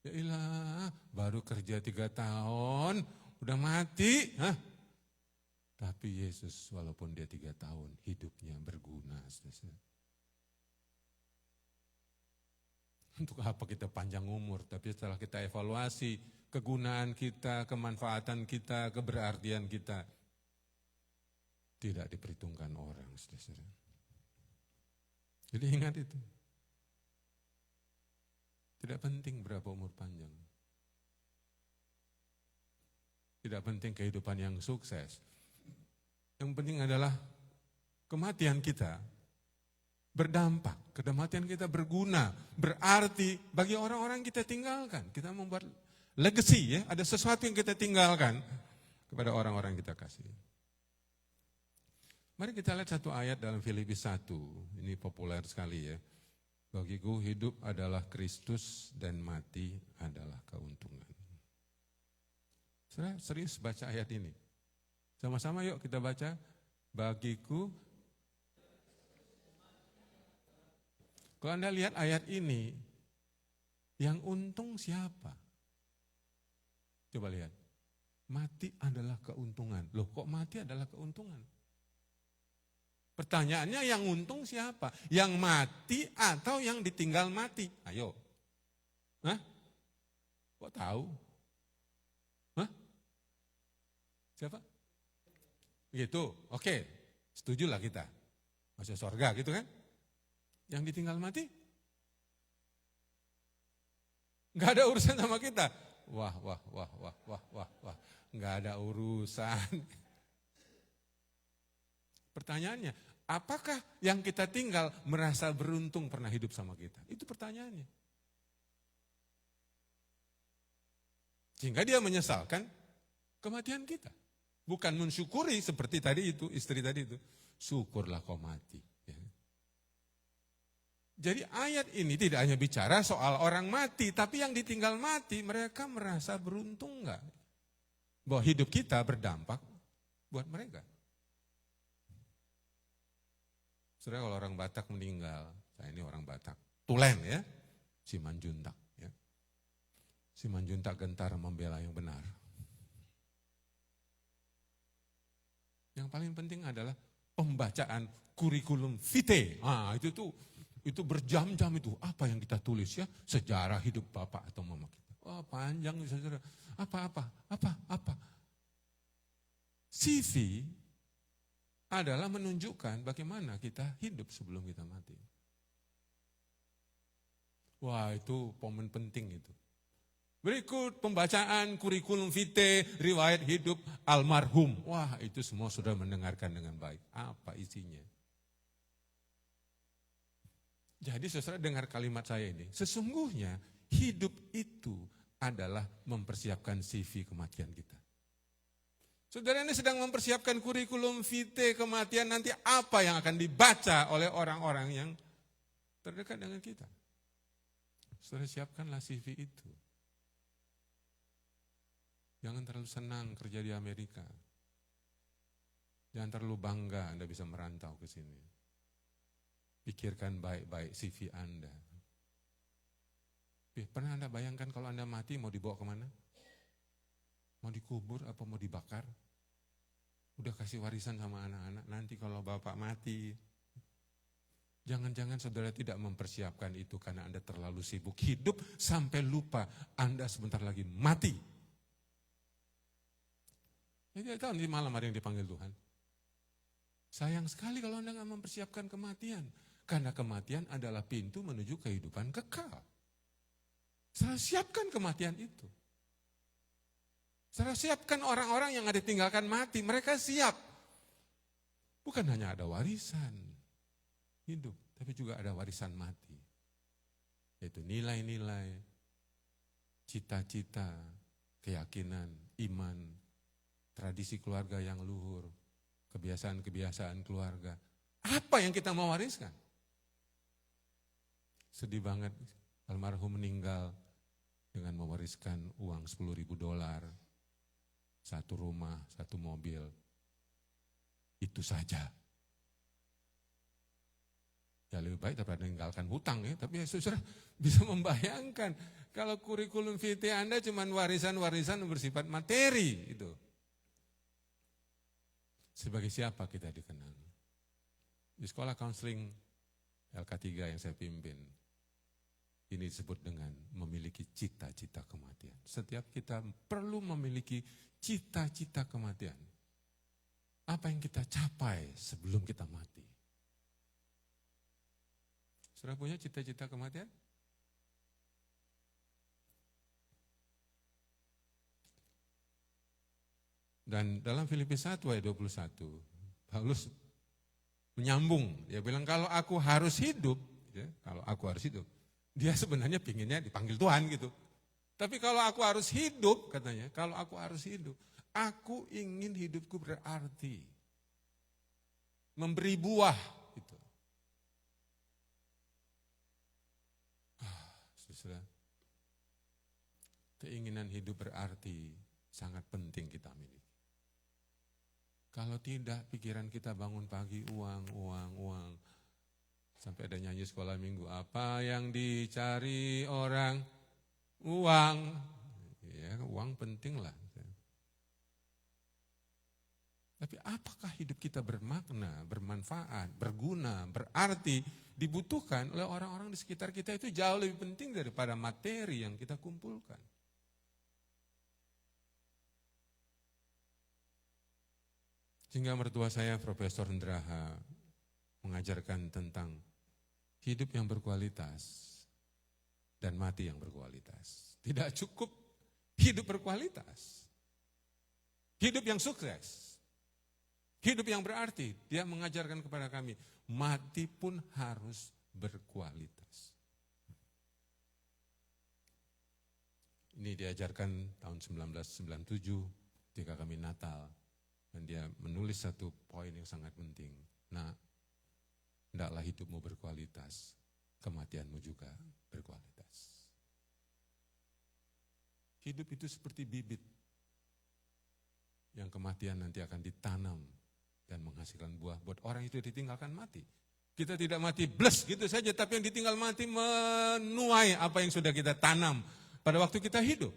Ya ilah, baru kerja 3 tahun, udah mati. Hah? Tapi Yesus walaupun dia 3 tahun, hidupnya berguna. Untuk apa kita panjang umur, tapi setelah kita evaluasi kegunaan kita, kemanfaatan kita, keberartian kita, tidak diperhitungkan orang. Jadi ingat itu. Tidak penting berapa umur panjang. Tidak penting kehidupan yang sukses. Yang penting adalah kematian kita berdampak, kematian kita berguna, berarti bagi orang-orang yang kita tinggalkan. Kita membuat legacy, ya, ada sesuatu yang kita tinggalkan kepada orang-orang yang kita kasih. Mari kita lihat satu ayat dalam Filipi 1, ini populer sekali ya. Bagiku hidup adalah Kristus dan mati adalah keuntungan. Saya serius baca ayat ini. Sama-sama yuk kita baca. Bagiku. Kalau Anda lihat ayat ini, yang untung siapa? Coba lihat. Mati adalah keuntungan. Loh, kok mati adalah keuntungan? Pertanyaannya yang untung siapa? Yang mati atau yang ditinggal mati? Ayo. Hah? Kok tahu? Hah? Siapa? Gitu, oke. Setujulah kita. Masuk surga gitu kan? Yang ditinggal mati? Nggak ada urusan sama kita. Wah. Nggak ada urusan. Pertanyaannya, apakah yang kita tinggal merasa beruntung pernah hidup sama kita? Itu pertanyaannya. Sehingga dia menyesalkan kematian kita. Bukan mensyukuri seperti tadi itu, istri tadi itu. Syukurlah kau mati. Ya. Jadi ayat ini tidak hanya bicara soal orang mati, tapi yang ditinggal mati mereka merasa beruntung enggak? Bahwa hidup kita berdampak buat mereka. Saudara, kalau orang Batak meninggal, saya ini orang Batak, Tulen ya, Simanjuntak. Ya. Simanjuntak gentar membela yang benar. Yang paling penting adalah pembacaan kurikulum vitae. Nah, itu berjam-jam itu. Apa yang kita tulis ya? Sejarah hidup bapak atau mama kita. Wah, panjang saudara. Apa? CV adalah menunjukkan bagaimana kita hidup sebelum kita mati. Wah, itu momen penting itu. Berikut pembacaan kurikulum vitae, riwayat hidup almarhum. Wah, itu semua sudah mendengarkan dengan baik. Apa isinya? Jadi saudara dengar kalimat saya ini. Sesungguhnya hidup itu adalah mempersiapkan CV kematian kita. Saudara ini sedang mempersiapkan kurikulum vitae kematian, nanti apa yang akan dibaca oleh orang-orang yang terdekat dengan kita. Saudara siapkanlah CV itu. Jangan terlalu senang kerja di Amerika. Jangan terlalu bangga Anda bisa merantau ke sini. Pikirkan baik-baik CV Anda. Pernah Anda bayangkan kalau Anda mati mau dibawa kemana? Mau dikubur apa mau dibakar? Udah kasih warisan sama anak-anak, nanti kalau bapak mati. Jangan-jangan saudara tidak mempersiapkan itu karena Anda terlalu sibuk hidup sampai lupa Anda sebentar lagi mati. Jadi tahu di malam ada yang dipanggil Tuhan. Sayang sekali kalau Anda nggak mempersiapkan kematian. Karena kematian adalah pintu menuju kehidupan kekal. Saya siapkan kematian itu. Saya siapkan orang-orang yang ada tinggalkan mati. Mereka siap. Bukan hanya ada warisan hidup, tapi juga ada warisan mati. Yaitu nilai-nilai, cita-cita, keyakinan, iman, tradisi keluarga yang luhur, kebiasaan-kebiasaan keluarga. Apa yang kita mau wariskan? Sedih banget almarhum meninggal dengan mewariskan uang $10.000, satu rumah, satu mobil. Itu saja. Ya lebih baik daripada meninggalkan hutang ya, tapi ya saudara bisa membayangkan kalau kurikulum vitae Anda cuma warisan-warisan bersifat materi itu. Sebagai siapa kita dikenal? Di sekolah counseling LK3 yang saya pimpin, ini disebut dengan memiliki cita-cita kematian. Setiap kita perlu memiliki cita-cita kematian. Apa yang kita capai sebelum kita mati? Sudah punya cita-cita kematian? Dan dalam Filipi 1 ayat 21, Paulus menyambung. Dia bilang kalau aku harus hidup, ya, kalau aku harus hidup. Dia sebenarnya pinginnya dipanggil Tuhan gitu. Tapi kalau aku harus hidup, katanya, kalau aku harus hidup, aku ingin hidupku berarti. Memberi buah. Gitu. Saudara, keinginan hidup berarti sangat penting kita miliki. Kalau tidak, pikiran kita bangun pagi, uang, uang, uang. Sampai ada nyanyi sekolah minggu, apa yang dicari orang? Uang. Ya, uang penting lah. Tapi apakah hidup kita bermakna, bermanfaat, berguna, berarti, dibutuhkan oleh orang-orang di sekitar kita itu jauh lebih penting daripada materi yang kita kumpulkan. Sehingga mertua saya, Profesor Hendraha, mengajarkan tentang hidup yang berkualitas dan mati yang berkualitas. Tidak cukup hidup berkualitas, hidup yang sukses, hidup yang berarti. Dia mengajarkan kepada kami, mati pun harus berkualitas. Ini diajarkan tahun 1997 ketika kami Natal. Dan dia menulis satu poin yang sangat penting. Nah, hendaklah hidupmu berkualitas, kematianmu juga berkualitas. Hidup itu seperti bibit yang kematian nanti akan ditanam dan menghasilkan buah buat orang itu ditinggalkan mati. Kita tidak mati bless gitu saja, tapi yang ditinggal mati menuai apa yang sudah kita tanam pada waktu kita hidup.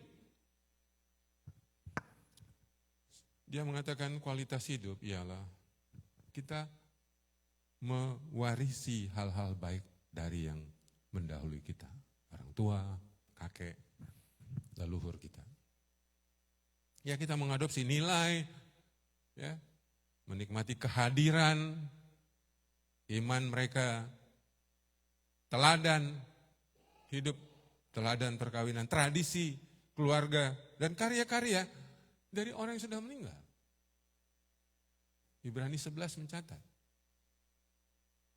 Dia mengatakan kualitas hidup ialah kita mewarisi hal-hal baik dari yang mendahului kita. Orang tua, kakek, leluhur kita. Ya, kita mengadopsi nilai, ya, menikmati kehadiran, iman mereka, teladan hidup, teladan perkawinan, tradisi, keluarga, dan karya-karya dari orang yang sudah meninggal. Ibrani 11 mencatat,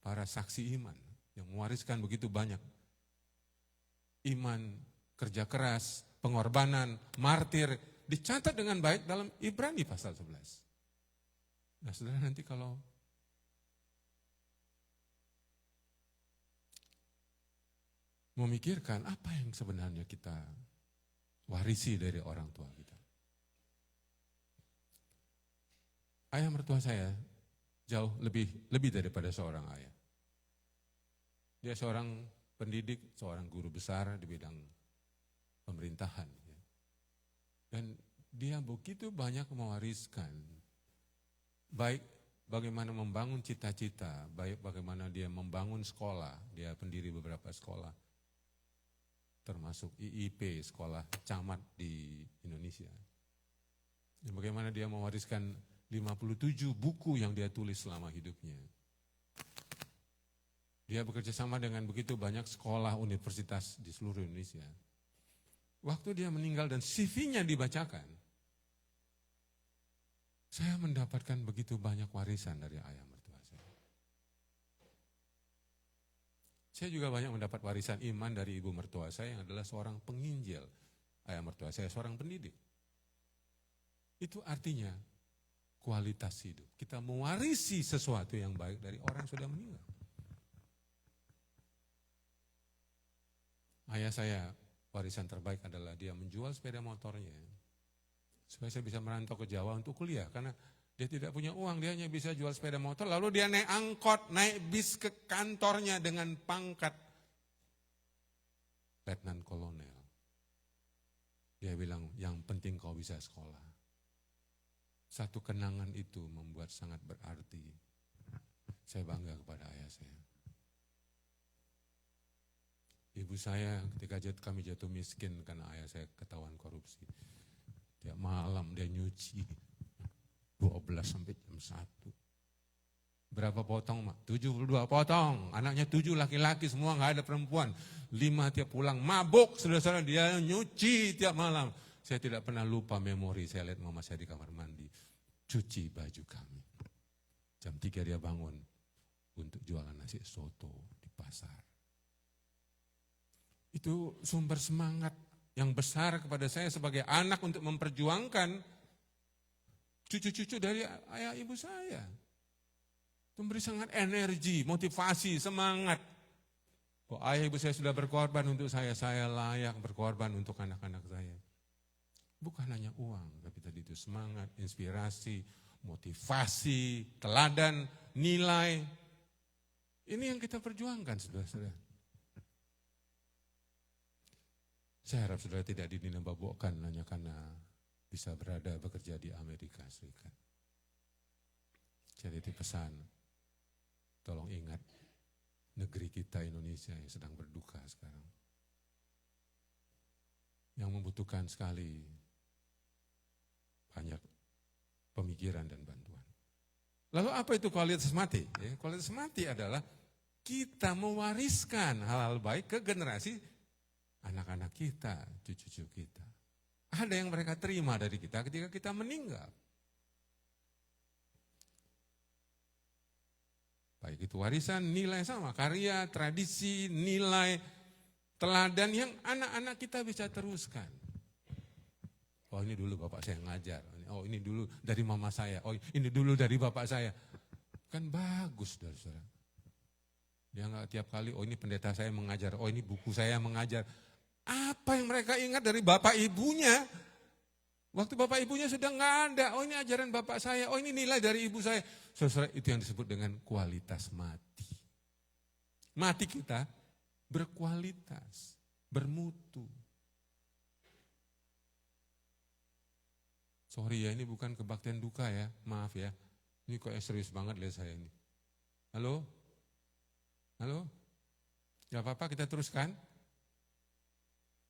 para saksi iman yang mewariskan begitu banyak iman, kerja keras, pengorbanan, martir, dicatat dengan baik dalam Ibrani pasal 11. Nah, saudara, nanti kalau memikirkan apa yang sebenarnya kita warisi dari orang tua kita. Ayah mertua saya jauh lebih daripada seorang ayah. Dia seorang pendidik, seorang guru besar di bidang pemerintahan. Dan dia begitu banyak mewariskan, baik bagaimana membangun cita-cita, baik bagaimana dia membangun sekolah, dia pendiri beberapa sekolah, termasuk IIP, sekolah camat di Indonesia. Dan bagaimana dia mewariskan 57 buku yang dia tulis selama hidupnya. Dia bekerja sama dengan begitu banyak sekolah universitas di seluruh Indonesia. Waktu dia meninggal dan CV-nya dibacakan, saya mendapatkan begitu banyak warisan dari ayah mertua saya. Saya juga banyak mendapat warisan iman dari ibu mertua saya yang adalah seorang penginjil. Ayah mertua saya seorang pendidik. Itu artinya kualitas hidup. Kita mewarisi sesuatu yang baik dari orang yang sudah meninggal. Ayah saya, warisan terbaik adalah dia menjual sepeda motornya supaya saya bisa merantau ke Jawa untuk kuliah, karena dia tidak punya uang, dia hanya bisa jual sepeda motor, lalu dia naik angkot, naik bis ke kantornya dengan pangkat letnan kolonel. Dia bilang, yang penting kau bisa sekolah. Satu kenangan itu membuat sangat berarti. Saya bangga kepada ayah saya. Ibu saya ketika kami jatuh miskin karena ayah saya ketahuan korupsi. Tiap malam dia nyuci 12 sampai jam 1. Berapa potong, Mak? 72 potong. Anaknya 7 laki-laki, semua nggak ada perempuan. 5 tiap pulang mabuk, saudara-saudara, dia nyuci tiap malam. Saya tidak pernah lupa memori, saya lihat mama saya di kamar mandi. Cuci baju kami. Jam 3 dia bangun untuk jualan nasi soto di pasar. Itu sumber semangat yang besar kepada saya sebagai anak untuk memperjuangkan cucu-cucu dari ayah ibu saya. Itu memberi sangat energi, motivasi, semangat. Bahwa ayah ibu saya sudah berkorban untuk saya layak berkorban untuk anak-anak saya. Bukan hanya uang, tapi tadi itu semangat, inspirasi, motivasi, teladan, nilai. Ini yang kita perjuangkan, saudara-saudara. Saya harap saudara tidak didinababokkan hanya karena bisa bekerja di Amerika Serikat. Jadi pesan, tolong ingat negeri kita Indonesia yang sedang berduka sekarang. Yang membutuhkan sekali banyak pemikiran dan bantuan. Lalu apa itu kualitas mati? Ya, kualitas mati adalah kita mewariskan hal-hal baik ke generasi anak-anak kita, cucu-cucu kita. Ada yang mereka terima dari kita ketika kita meninggal. Baik itu warisan, nilai sama, karya, tradisi, nilai, teladan yang anak-anak kita bisa teruskan. Oh ini dulu bapak saya ngajar, oh ini dulu dari mama saya, oh ini dulu dari bapak saya. Kan bagus, saudara. Dia nggak tiap kali, oh ini pendeta saya mengajar, oh ini buku saya mengajar. Apa yang mereka ingat dari bapak ibunya? Waktu bapak ibunya sudah nggak ada, oh ini ajaran bapak saya, oh ini nilai dari ibu saya. Saudara, itu yang disebut dengan kualitas mati. Mati kita berkualitas, bermutu. Sorry ya, ini bukan kebaktian duka ya, maaf ya. Ini kok serius banget lihat saya ini. Halo? Halo? Gak apa-apa kita teruskan?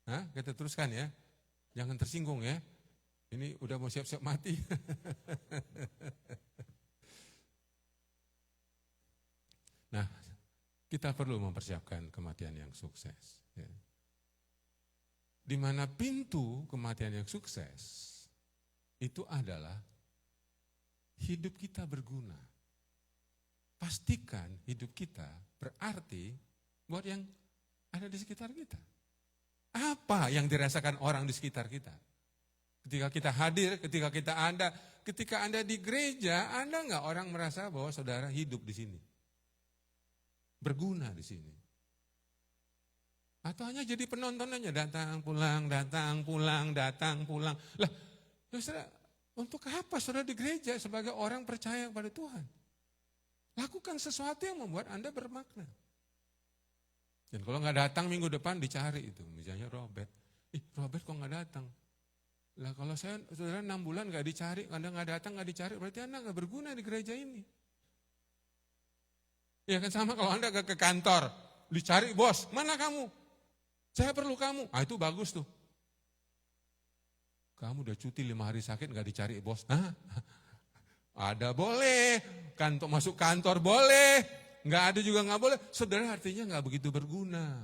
Hah? Kita teruskan ya? Jangan tersinggung ya. Ini udah mau siap-siap mati. Nah, kita perlu mempersiapkan kematian yang sukses. Ya. Di mana pintu kematian yang sukses itu adalah hidup kita berguna. Pastikan hidup kita berarti buat yang ada di sekitar kita. Apa yang dirasakan orang di sekitar kita? Ketika kita hadir, ketika Anda di gereja, Anda enggak orang merasa bahwa saudara hidup di sini? Berguna di sini. Atau hanya jadi penonton aja, datang pulang. Lah, saudara, untuk apa saudara di gereja sebagai orang percaya kepada Tuhan? Lakukan sesuatu yang membuat Anda bermakna. Dan kalau nggak datang minggu depan dicari itu, misalnya Robert. Robert kok nggak datang? Lah kalau saudara 6 bulan nggak dicari, Anda nggak datang nggak dicari, berarti Anda nggak berguna di gereja ini. Ya kan sama kalau Anda ke kantor, dicari bos, mana kamu? Saya perlu kamu. Itu bagus tuh. Kamu udah cuti 5 hari sakit nggak dicari bos. Ada boleh, masuk kantor boleh, nggak ada juga nggak boleh. Saudara artinya nggak begitu berguna.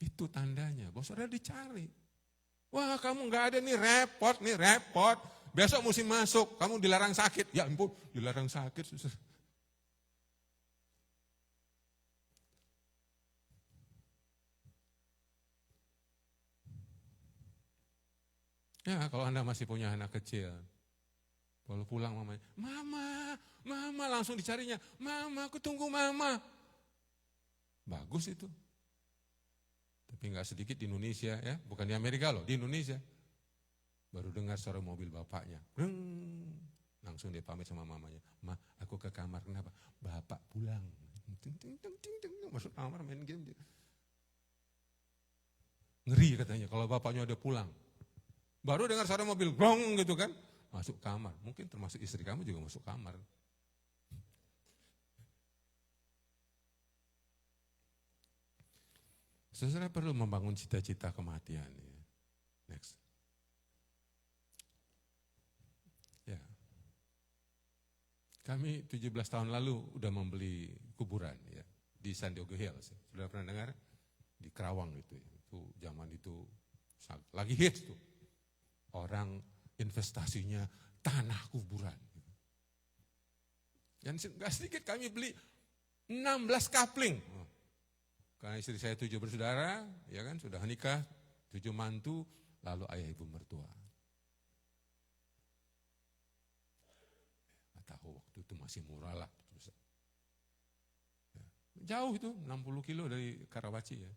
Itu tandanya, bos saudara dicari. Wah kamu nggak ada nih repot. Besok mesti masuk, kamu dilarang sakit. Ya ampun, dilarang sakit. Ya kalau Anda masih punya anak kecil, kalau pulang mamanya, mama langsung dicarinya, mama aku tunggu mama. Bagus itu. Tapi nggak sedikit di Indonesia ya, bukan di Amerika loh, di Indonesia. Baru dengar suara mobil bapaknya, langsung dia pamit sama mamanya, ma aku ke kamar, kenapa? Bapak pulang. Masuk kamar main game. Ngeri katanya kalau bapaknya udah pulang. Baru dengar suara mobil gong gitu kan, masuk kamar. Mungkin termasuk istri kamu juga masuk kamar. Saudara perlu membangun cita-cita kematian. Ya. Next. Ya. Kami 17 tahun lalu udah membeli kuburan ya di San Diego Hills. Sudah pernah dengar? Di Kerawang itu. Itu zaman itu lagi hits tuh. Orang investasinya tanah kuburan. Dan gak sedikit kami beli 16 kapling. Karena istri saya 7 bersaudara, ya kan, sudah nikah, 7 mantu, lalu ayah ibu mertua. Nggak tahu waktu itu masih murah lah. Jauh itu, 60 kilo dari Karawaci ya.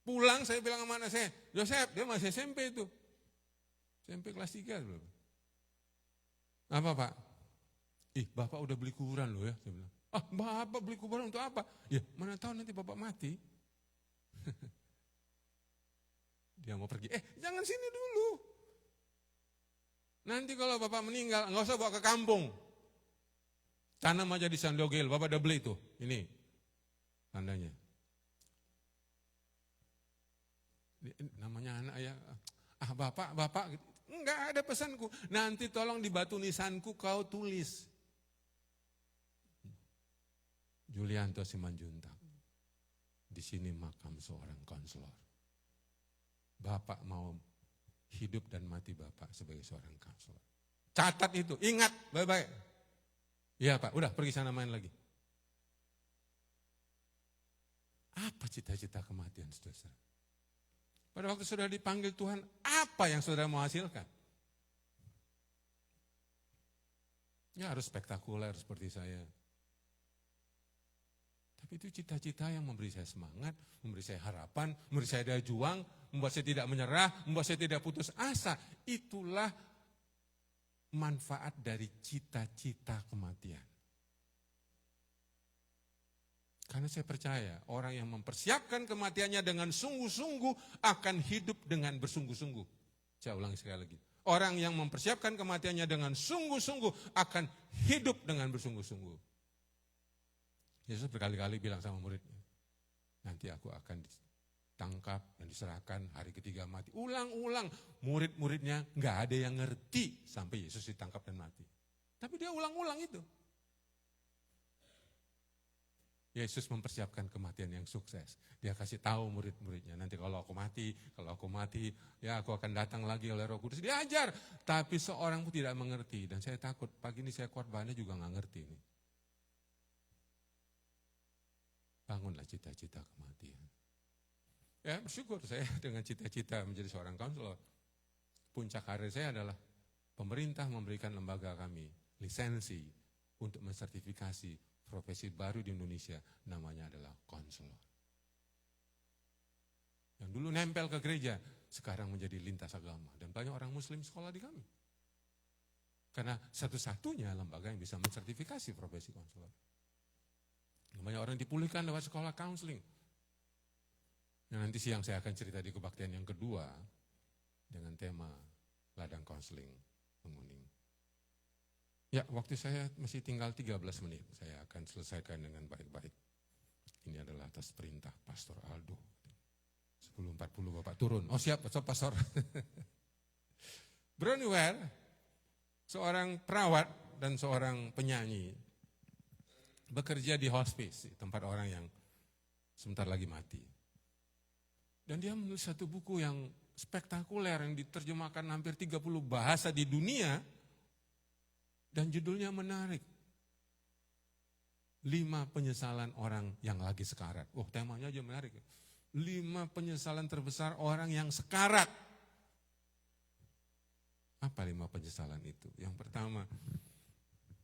Pulang saya bilang sama anak saya, Joseph, dia masih SMP itu. SMP kelas 3 belum. Apa Pak? Ih, Bapak udah beli kuburan loh ya. Saya bilang, ah Bapak beli kuburan untuk apa? Ya mana tahu nanti Bapak mati. Dia mau pergi, jangan sini dulu. Nanti kalau Bapak meninggal, nggak usah bawa ke kampung. Tanam aja di Sandogel, Bapak udah beli tuh. Ini tandanya. Namanya anak ya, Bapak, enggak ada pesanku. Nanti tolong di batu nisanku kau tulis. Julianto Simanjuntak. Di sini makam seorang konselor. Bapak mau hidup dan mati Bapak sebagai seorang konselor. Catat itu, ingat baik-baik. Iya Pak, udah pergi sana main lagi. Apa cita-cita kematian saudara? Pada waktu saudara dipanggil Tuhan, apa yang saudara mau hasilkan? Ya harus spektakuler seperti saya. Tapi itu cita-cita yang memberi saya semangat, memberi saya harapan, memberi saya daya juang, membuat saya tidak menyerah, membuat saya tidak putus asa. Itulah manfaat dari cita-cita kematian. Karena saya percaya orang yang mempersiapkan kematiannya dengan sungguh-sungguh akan hidup dengan bersungguh-sungguh. Saya ulangi sekali lagi. Orang yang mempersiapkan kematiannya dengan sungguh-sungguh akan hidup dengan bersungguh-sungguh. Yesus berkali-kali bilang sama muridnya, nanti aku akan ditangkap dan diserahkan hari ketiga mati. Ulang-ulang, murid-muridnya nggak ada yang ngerti sampai Yesus ditangkap dan mati. Tapi dia ulang-ulang itu. Yesus mempersiapkan kematian yang sukses. Dia kasih tahu murid-muridnya, nanti kalau aku mati, ya aku akan datang lagi oleh Roh Kudus. Diajar, tapi seorang pun tidak mengerti. Dan saya takut, pagi ini saya khotbahnya juga nggak ngerti ini. Bangunlah cita-cita kematian. Ya bersyukur saya dengan cita-cita menjadi seorang konselor. Puncak karir saya adalah pemerintah memberikan lembaga kami lisensi untuk mensertifikasi profesi baru di Indonesia, namanya adalah konselor. Yang dulu nempel ke gereja, sekarang menjadi lintas agama. Dan banyak orang muslim sekolah di kami. Karena satu-satunya lembaga yang bisa mensertifikasi profesi konselor. Banyak orang dipulihkan lewat sekolah counseling. Nah, nanti siang saya akan cerita di kebaktian yang kedua dengan tema ladang konseling menguning. Ya, waktu saya masih tinggal 13 menit. Saya akan selesaikan dengan baik-baik. Ini adalah atas perintah Pastor Aldo. 10.40 Bapak turun. Oh siap, Pastor. Brownie Ware, seorang perawat dan seorang penyanyi, bekerja di hospice, tempat orang yang sebentar lagi mati. Dan dia menulis satu buku yang spektakuler yang diterjemahkan hampir 30 bahasa di dunia dan judulnya menarik. 5 penyesalan orang yang lagi sekarat. Oh, temanya aja menarik. 5 penyesalan terbesar orang yang sekarat. Apa 5 penyesalan itu? Yang pertama,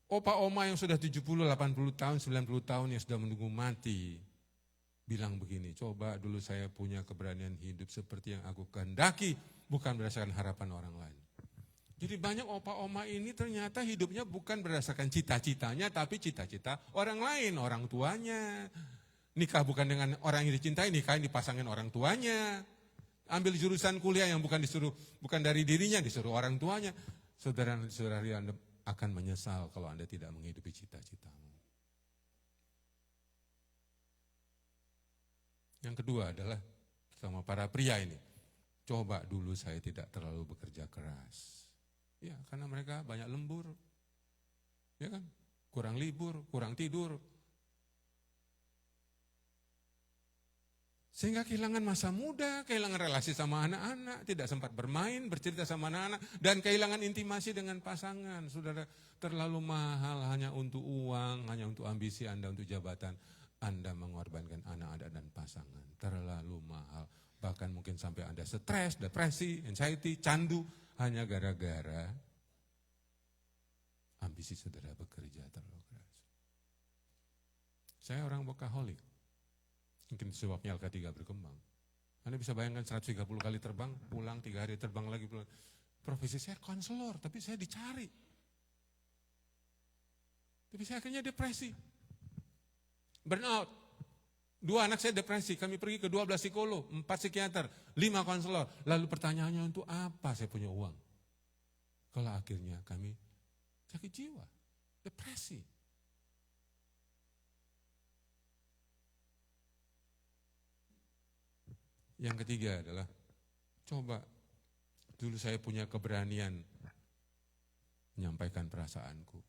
opa-oma yang sudah 70, 80 tahun, 90 tahun yang sudah menunggu mati, bilang begini, coba dulu saya punya keberanian hidup seperti yang aku kehendaki, bukan berdasarkan harapan orang lain. Jadi banyak opa-oma ini ternyata hidupnya bukan berdasarkan cita-citanya, tapi cita-cita orang lain, orang tuanya. Nikah bukan dengan orang yang dicintai, nikahin dipasangin orang tuanya. Ambil jurusan kuliah yang bukan dari dirinya, disuruh orang tuanya. Saudara-saudari Anda akan menyesal kalau Anda tidak menghidupi cita-citamu. Yang kedua adalah sama para pria ini. Coba dulu saya tidak terlalu bekerja keras. Ya, karena mereka banyak lembur. Ya kan? Kurang libur, kurang tidur. Sehingga kehilangan masa muda, kehilangan relasi sama anak-anak, tidak sempat bermain, bercerita sama anak-anak, dan kehilangan intimasi dengan pasangan. Saudara, terlalu mahal hanya untuk uang, hanya untuk ambisi Anda, untuk jabatan. Anda mengorbankan anak-anak dan pasangan. Terlalu mahal. Bahkan mungkin sampai Anda stres, depresi, anxiety, candu, hanya gara-gara ambisi saudara bekerja terlalu keras. Saya orang workaholic. Mungkin sebabnya Alka 3 berkembang. Anda bisa bayangkan 130 kali terbang, pulang 3 hari terbang lagi pulang. Profesi saya konselor, tapi saya dicari. Tapi saya akhirnya depresi. Burnout. 2 anak saya depresi, kami pergi ke 12 psikolog, 4 psikiater, 5 konselor. Lalu pertanyaannya untuk apa saya punya uang? Kalau akhirnya kami sakit jiwa, depresi. Yang ketiga adalah, coba dulu saya punya keberanian menyampaikan perasaanku.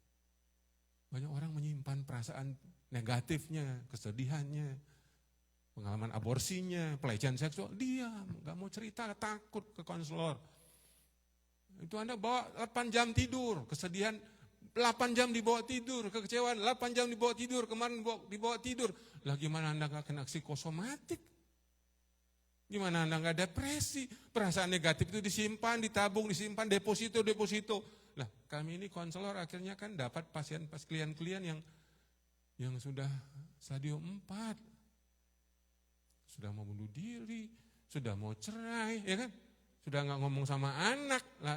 Banyak orang menyimpan perasaan negatifnya, kesedihannya, pengalaman aborsinya, pelecehan seksual, diam, gak mau cerita, takut ke konselor. Itu Anda bawa 8 jam tidur, kesedihan 8 jam dibawa tidur, kekecewaan 8 jam dibawa tidur, kemarin dibawa tidur. Lah gimana Anda gak kena psikosomatik? Gimana Anda gak depresi? Perasaan negatif itu disimpan, ditabung, disimpan, deposito. Lah kami ini konselor akhirnya kan dapat klien-klien yang sudah stadium 4. Sudah mau bunuh diri, sudah mau cerai, ya kan? Sudah nggak ngomong sama anak. Lah,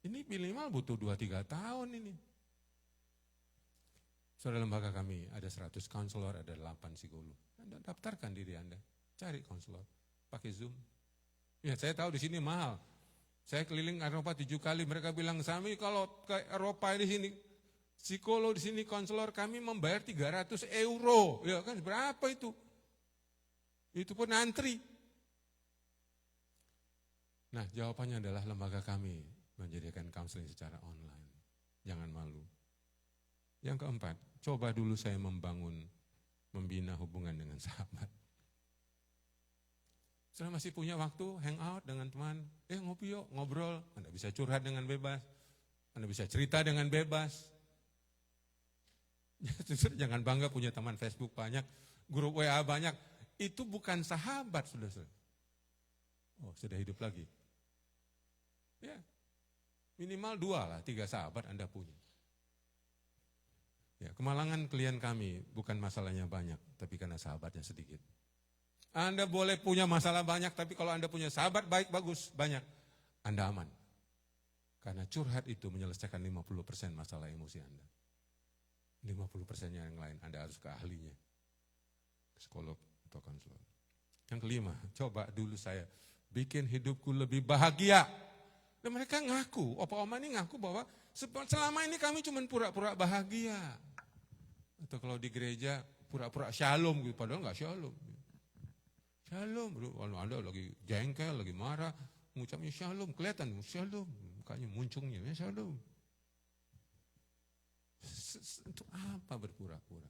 ini minimal butuh 2-3 tahun ini. Saudara, lembaga kami ada 100 konselor, ada 8 psikolog. Anda daftarkan diri Anda, cari konselor, pakai Zoom. Ya saya tahu di sini mahal. Saya keliling Eropa 7 kali, mereka bilang, Sami kalau ke Eropa di sini, psikolog di sini, konselor kami membayar 300 euro. Ya kan berapa itu? Itu pun antri. Nah jawabannya adalah lembaga kami menjadikan counseling secara online. Jangan malu. Yang keempat, coba dulu saya membina hubungan dengan sahabat. Saya masih punya waktu hangout dengan teman, ngopi yuk, ngobrol. Anda bisa curhat dengan bebas, Anda bisa cerita dengan bebas. Jangan bangga punya teman Facebook banyak, grup WA banyak. Itu bukan sahabat, saudara. Oh, sudah hidup lagi. Ya, minimal 2-3 sahabat Anda punya. Ya, kemalangan klien kami bukan masalahnya banyak, tapi karena sahabatnya sedikit. Anda boleh punya masalah banyak, tapi kalau Anda punya sahabat baik, bagus, banyak, Anda aman. Karena curhat itu menyelesaikan 50% masalah emosi Anda. 50%-nya yang lain Anda harus ke ahlinya, psikolog atau konselor. Yang kelima, coba dulu saya bikin hidupku lebih bahagia. Dan mereka ngaku, opa-oma ini ngaku bahwa selama ini kami cuma pura-pura bahagia. Atau kalau di gereja pura-pura shalom gitu, padahal enggak shalom. Shalom, kalau Anda lagi jengkel, lagi marah, mengucapnya shalom, kelihatan shalom, mukanya muncungnya ya shalom. Untuk apa berpura-pura?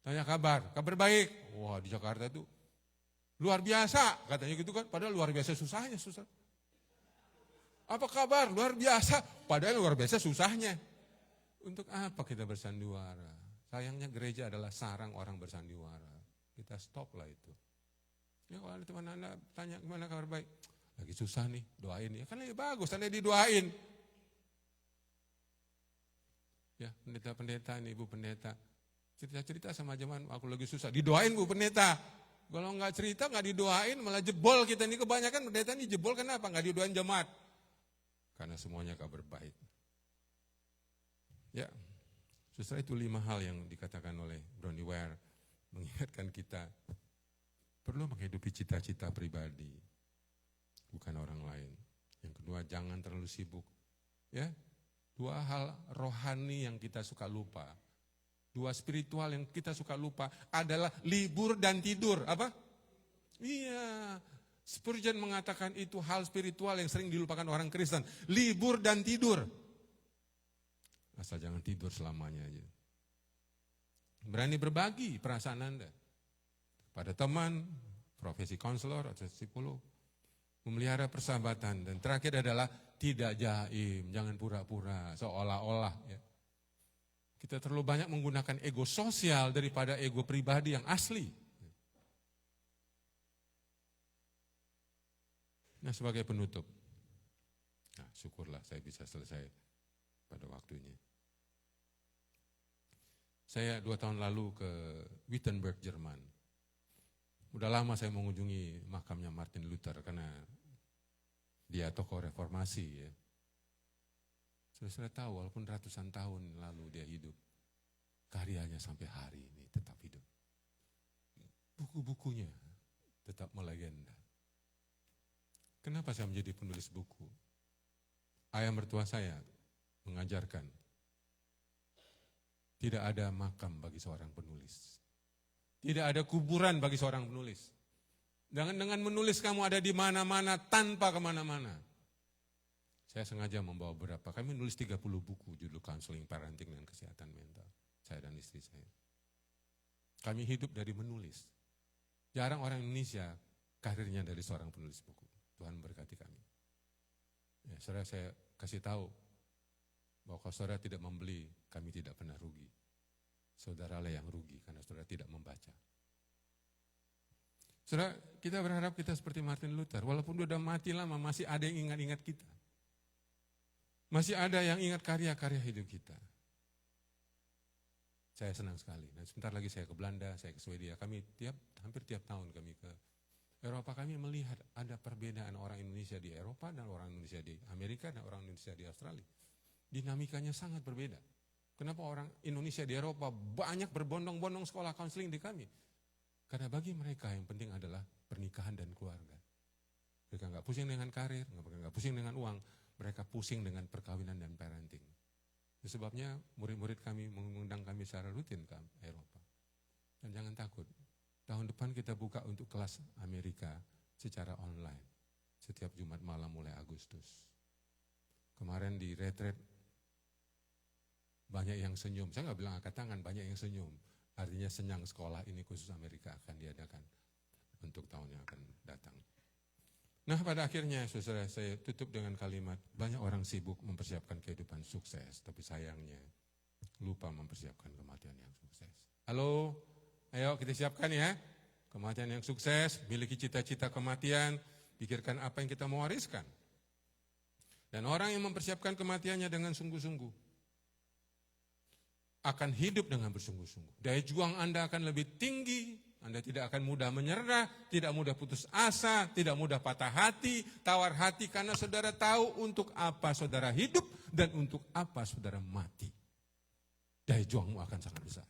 Tanya kabar baik. Wah di Jakarta itu luar biasa, katanya gitu kan, padahal luar biasa susahnya, susah. Apa kabar? Luar biasa, padahal luar biasa susahnya. Untuk apa kita bersandiwara? Sayangnya gereja adalah sarang orang bersandiwara. Kita stop lah itu. Ya kalau ada teman Anda tanya gimana kabar baik, lagi susah nih, doain ya. Kan lagi bagus, Anda didoain. Ya pendeta-pendeta nih, ibu pendeta, cerita-cerita sama jemaat, aku lagi susah, didoain bu pendeta. Kalau nggak cerita, nggak didoain, malah jebol kita ini. Kebanyakan pendeta ini jebol, kenapa? Nggak didoain jemaat. Karena semuanya kabar baik. Ya, justru itu 5 hal yang dikatakan oleh Bronnie Ware, mengingatkan kita perlu menghidupi cita-cita pribadi, bukan orang lain. Yang kedua, jangan terlalu sibuk. Ya, 2 hal rohani yang kita suka lupa. 2 spiritual yang kita suka lupa adalah libur dan tidur. Apa? Iya. Spurgeon mengatakan itu hal spiritual yang sering dilupakan orang Kristen. Libur dan tidur. Asal jangan tidur selamanya aja. Berani berbagi perasaan Anda. Pada teman, profesi konselor atau psikolog. Memelihara persahabatan. Dan terakhir adalah tidak jaim. Jangan pura-pura seolah-olah. Ya. Kita terlalu banyak menggunakan ego sosial daripada ego pribadi yang asli. Nah sebagai penutup, nah syukurlah saya bisa selesai pada waktunya. Saya 2 tahun lalu ke Wittenberg, Jerman. Udah lama saya mengunjungi makamnya Martin Luther karena dia tokoh reformasi ya. Sudah tahu walaupun ratusan tahun lalu dia hidup. karyanya sampai hari ini tetap hidup. Buku-bukunya tetap melegenda. Kenapa saya menjadi penulis buku? Ayah mertua saya mengajarkan, tidak ada makam bagi seorang penulis. Tidak ada kuburan bagi seorang penulis. Dengan menulis kamu ada di mana-mana tanpa kemana-mana. Saya sengaja membawa beberapa, kami menulis 30 buku judul counseling, parenting, dan kesehatan mental. Saya dan istri saya. Kami hidup dari menulis. Jarang orang Indonesia karirnya dari seorang penulis buku. Tuhan berkati kami. Ya, saudara, saya kasih tahu bahwa kalau saudara tidak membeli, kami tidak pernah rugi. Saudaralah yang rugi karena saudara tidak membaca. Saudara, kita berharap kita seperti Martin Luther. Walaupun dia sudah mati lama, masih ada yang ingat-ingat kita. Masih ada yang ingat karya-karya hidup kita. Saya senang sekali. Dan sebentar lagi saya ke Belanda, saya ke Swedia. Kami hampir tiap tahun kami ke Eropa. Kami melihat ada perbedaan orang Indonesia di Eropa dan orang Indonesia di Amerika dan orang Indonesia di Australia. Dinamikanya sangat berbeda. Kenapa orang Indonesia di Eropa banyak berbondong-bondong sekolah konseling di kami? Karena bagi mereka yang penting adalah pernikahan dan keluarga. Mereka nggak pusing dengan karir, mereka nggak pusing dengan uang, mereka pusing dengan perkawinan dan parenting. Itu sebabnya murid-murid kami mengundang kami secara rutin ke Eropa. Dan jangan takut, tahun depan kita buka untuk kelas Amerika secara online. Setiap Jumat malam mulai Agustus. Kemarin di retreat, banyak yang senyum. Saya nggak bilang angkat tangan, banyak yang senyum. Artinya senang sekolah ini khusus Amerika akan diadakan untuk tahun yang akan datang. Nah, pada akhirnya saudara, saya tutup dengan kalimat, banyak orang sibuk mempersiapkan kehidupan sukses, tapi sayangnya lupa mempersiapkan kematian yang sukses. Halo, ayo kita siapkan ya, kematian yang sukses, miliki cita-cita kematian, pikirkan apa yang kita mau wariskan. Dan orang yang mempersiapkan kematiannya dengan sungguh-sungguh, akan hidup dengan bersungguh-sungguh. Daya juang Anda akan lebih tinggi, Anda tidak akan mudah menyerah, tidak mudah putus asa, tidak mudah patah hati, tawar hati, karena saudara tahu untuk apa saudara hidup dan untuk apa saudara mati. Daya juangmu akan sangat besar.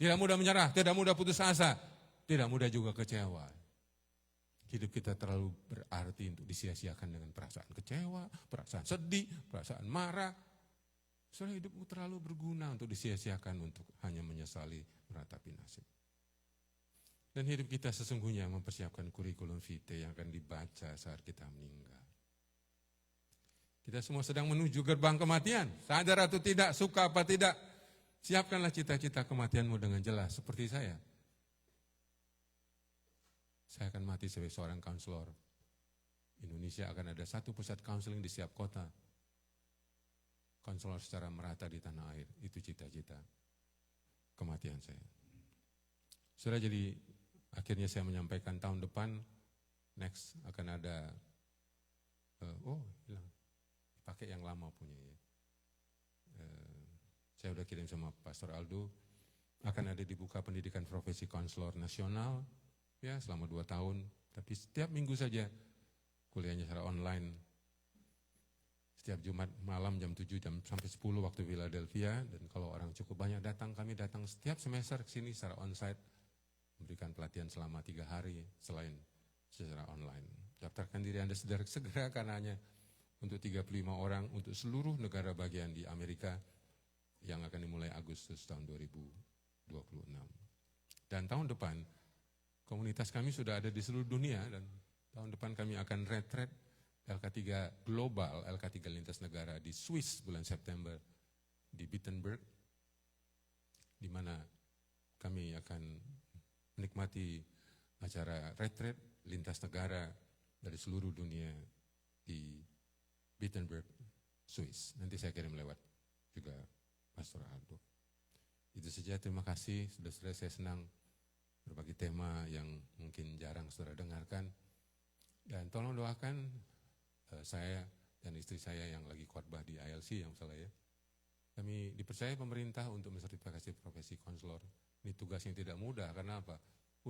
Tidak mudah menyerah, tidak mudah putus asa, tidak mudah juga kecewa. Hidup kita terlalu berarti untuk disia-siakan dengan perasaan kecewa, perasaan sedih, perasaan marah. Saudara, hidupmu terlalu berguna untuk disia-siakan untuk hanya menyesali meratapi nasib. Dan hidup kita sesungguhnya mempersiapkan kurikulum vitae yang akan dibaca saat kita meninggal. Kita semua sedang menuju gerbang kematian. Sadar atau tidak, suka apa tidak, siapkanlah cita-cita kematianmu dengan jelas. Seperti saya. Saya akan mati sebagai seorang konselor. Indonesia akan ada satu pusat konseling di setiap kota. Konselor secara merata di tanah air. Itu cita-cita kematian saya. Saudara, jadi akhirnya saya menyampaikan tahun depan next akan ada hilang, pakai yang lama punya ya. Saya udah kirim sama Pastor Aldo, akan ada dibuka pendidikan profesi konselor nasional ya selama 2 tahun, tapi setiap minggu saja kuliahnya secara online. Setiap Jumat malam jam 7 sampai 10 waktu Philadelphia, dan kalau orang cukup banyak datang, kami datang setiap semester ke sini secara onsite. Memberikan pelatihan selama 3 hari selain secara online. Daftarkan diri Anda segera karena hanya untuk 35 orang untuk seluruh negara bagian di Amerika yang akan dimulai Agustus tahun 2026. Dan tahun depan komunitas kami sudah ada di seluruh dunia, dan tahun depan kami akan retreat LK3 Global, LK3 Lintas Negara di Swiss bulan September di Wittenberg, di mana kami akan menikmati acara retreat lintas negara dari seluruh dunia di Wittenberg, Swiss. Nanti saya kirim lewat juga Pastor Aldo. Itu saja, terima kasih. Saudara-saudara, saya senang berbagi tema yang mungkin jarang saudara dengarkan. Dan tolong doakan saya dan istri saya yang lagi khotbah di ILC yang salah ya. Kami dipercaya pemerintah untuk mensertifikasi profesi konselor. Ini tugas yang tidak mudah, karena apa?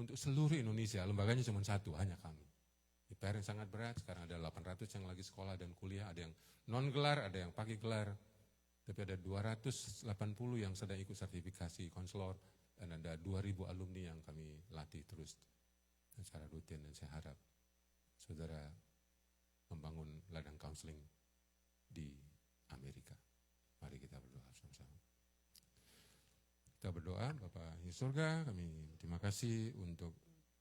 Untuk seluruh Indonesia, lembaganya cuma satu, hanya kami. PR yang sangat berat, sekarang ada 800 yang lagi sekolah dan kuliah, ada yang non-gelar, ada yang pakai gelar. Tapi ada 280 yang sedang ikut sertifikasi konselor dan ada 2.000 alumni yang kami latih terus secara rutin, dan saya harap saudara membangun ladang counseling di Amerika. Mari kita berdoa sama-sama. Kita berdoa, Bapa di surga, kami terima kasih untuk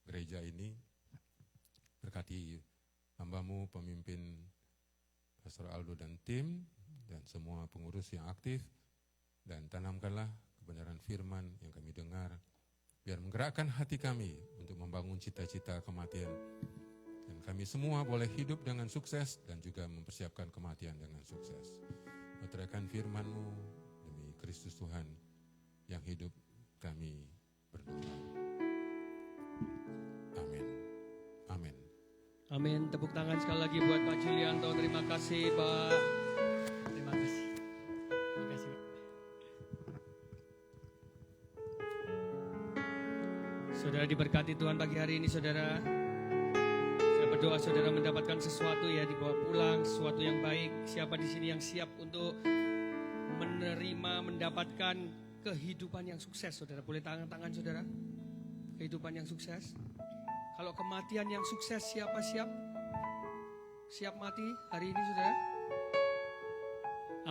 gereja ini. Berkati hamba-Mu, pemimpin Pastor Aldo dan tim, dan semua pengurus yang aktif, dan tanamkanlah kebenaran firman yang kami dengar, biar menggerakkan hati kami untuk membangun cita-cita kematian, dan kami semua boleh hidup dengan sukses dan juga mempersiapkan kematian dengan sukses. Meteraikan firman-Mu demi Kristus Tuhan yang hidup, kami berdoa. Amin. Amin. Amin. Tepuk tangan sekali lagi buat Pak Julianto. Terima kasih Pak. Terima kasih. Terima kasih Pak. Saudara diberkati Tuhan pagi hari ini saudara. Saya berdoa saudara mendapatkan sesuatu ya, dibawa pulang sesuatu yang baik. Siapa di sini yang siap untuk menerima, mendapatkan kehidupan yang sukses saudara? Boleh tangan saudara. Kehidupan yang sukses. Kalau kematian yang sukses, siapa siap? Siap mati hari ini saudara?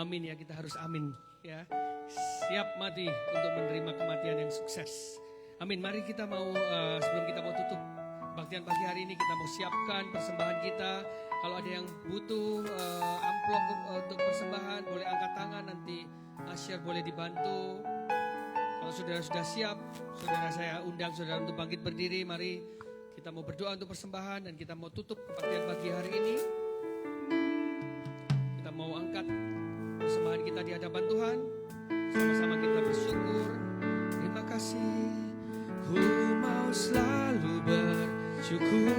Amin ya, kita harus amin ya. Siap mati untuk menerima kematian yang sukses. Amin. Mari kita mau sebelum kita mau tutup kebaktian pagi hari ini, kita mau siapkan persembahan kita. Kalau ada yang butuh amplop untuk persembahan, boleh angkat tangan, nanti Asyar boleh dibantu. Kalau saudara sudah siap, saudara saya undang saudara untuk bangkit berdiri. Mari kita mau berdoa untuk persembahan dan kita mau tutup kebaktian pagi hari ini. Kita mau angkat persembahan kita di hadapan Tuhan. Sama-sama kita bersyukur. Terima kasih. Ku mau selalu bersyukur,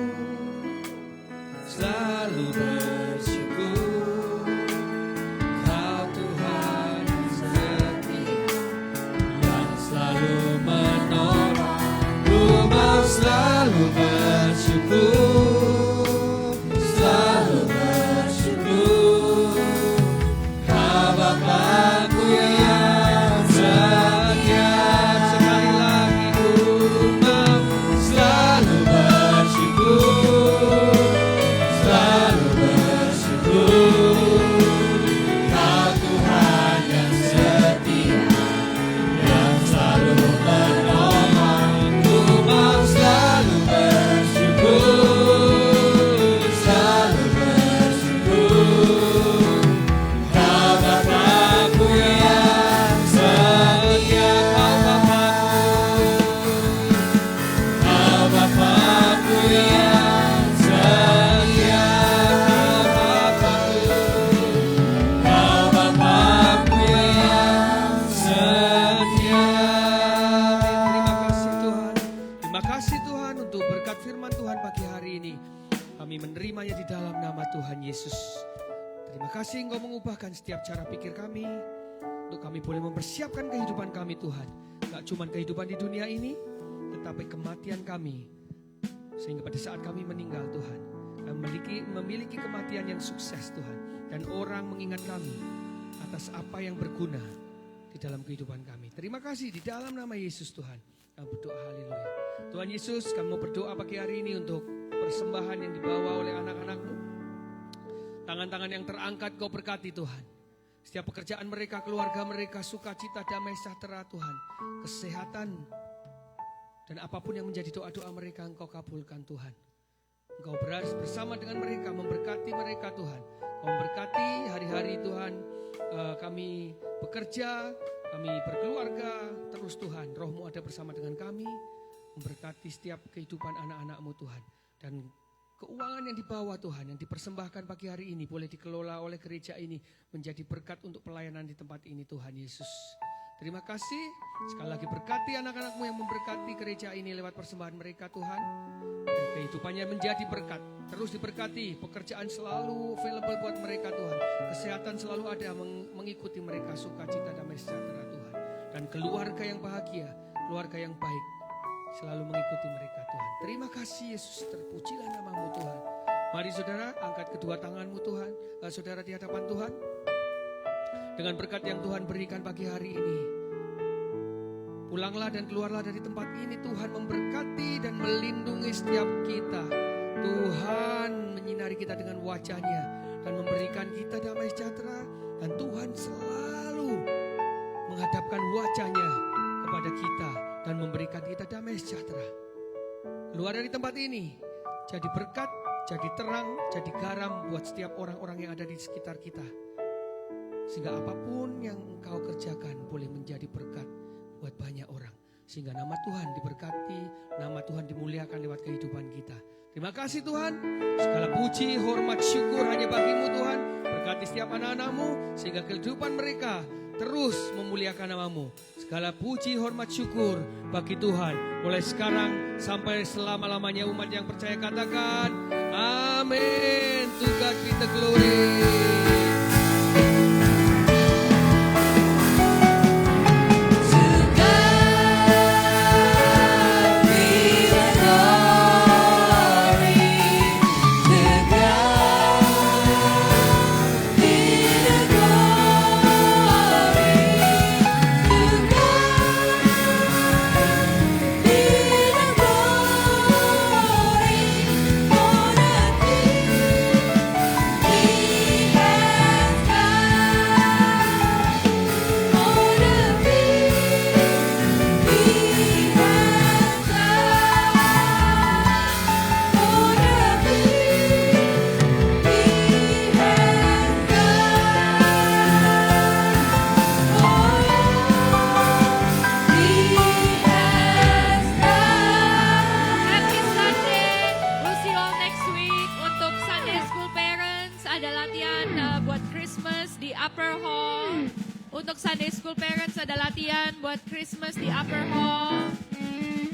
selalu bersyukur. Kau Tuhan yang setia, yang selalu menolong. Ku mau selalu bersyukur, selalu bersyukur. Kau Bapa-Ku yang setia. Sekali lagi ku mau selalu bersyukur, selalu bersyukur. Kau Tuhan yang setia, yang selalu menolong. Ku mau selalu bersyukur, selalu bersyukur. Kau Bapa-Ku yang setia, Kau Bapa-Ku yang setia, Kau Bapa-Ku yang setia. Terima kasih Tuhan. Terima kasih Tuhan untuk berkat firman Tuhan pagi hari ini. Kami menerimanya di dalam nama Tuhan Yesus. Terima kasih Engkau mengubahkan setiap cara pikir kami, untuk kami boleh mempersiapkan kehidupan kami Tuhan. Gak cuma kehidupan di dunia ini, tetapi kematian kami. Sehingga pada saat kami meninggal Tuhan, kami memiliki kematian yang sukses Tuhan. Dan orang mengingat kami atas apa yang berguna di dalam kehidupan kami. Terima kasih di dalam nama Yesus Tuhan. Kami berdoa haleluya. Tuhan Yesus, kami mau berdoa pagi hari ini untuk persembahan yang dibawa oleh anak-anak-Mu. Tangan-tangan yang terangkat Kau berkati Tuhan. Setiap pekerjaan mereka, keluarga mereka, sukacita, damai, sejahtera Tuhan. Kesehatan. Dan apapun yang menjadi doa-doa mereka Engkau kabulkan Tuhan. Engkau bersama dengan mereka, memberkati mereka Tuhan. Kau memberkati hari-hari Tuhan. Kami bekerja, kami berkeluarga. Terus Tuhan, Roh-Mu ada bersama dengan kami. Memberkati setiap kehidupan anak-anak-Mu Tuhan. Dan keuangan yang dibawa Tuhan, yang dipersembahkan pagi hari ini, boleh dikelola oleh gereja ini, menjadi berkat untuk pelayanan di tempat ini Tuhan Yesus. Terima kasih, sekali lagi berkati anak-anak-Mu yang memberkati gereja ini lewat persembahan mereka Tuhan. Dan kehidupannya menjadi berkat, terus diberkati, pekerjaan selalu available buat mereka Tuhan. Kesehatan selalu ada mengikuti mereka, sukacita, damai, sejahtera Tuhan. Dan keluarga yang bahagia, keluarga yang baik, selalu mengikuti mereka Tuhan. Terima kasih Yesus, terpujilah nama-Mu Tuhan. Mari saudara, angkat kedua tangan-Mu Tuhan, saudara di hadapan Tuhan. dengan berkat yang Tuhan berikan pagi hari ini. Pulanglah dan keluarlah dari tempat ini. Tuhan memberkati dan melindungi setiap kita. Tuhan menyinari kita dengan wajah-Nya dan memberikan kita damai sejahtera. Dan Tuhan selalu menghadapkan wajah-Nya kepada kita dan memberikan kita damai sejahtera. Keluar dari tempat ini, jadi berkat, jadi terang, jadi garam buat setiap orang-orang yang ada di sekitar kita. Sehingga apapun yang engkau kerjakan boleh menjadi berkat buat banyak orang. Sehingga nama Tuhan diberkati, nama Tuhan dimuliakan lewat kehidupan kita. Terima kasih Tuhan. Segala puji, hormat, syukur hanya bagi-Mu Tuhan. Berkati setiap anak-anak-Mu sehingga kehidupan mereka terus memuliakan nama-Mu. Segala puji, hormat, syukur bagi Tuhan. Mulai sekarang sampai selama-lamanya umat yang percaya katakan amin. To God be the glory. Happy Sunday. We'll see you all next week. Untuk Sunday School Parents, ada latihan buat Christmas di Upper Hall. Untuk Sunday School Parents, ada latihan buat Christmas di Upper Hall.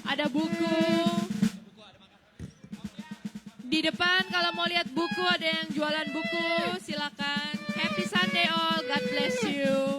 Ada buku. Di depan kalau mau lihat buku, ada yang jualan buku, silakan. Happy Sunday all. God bless you.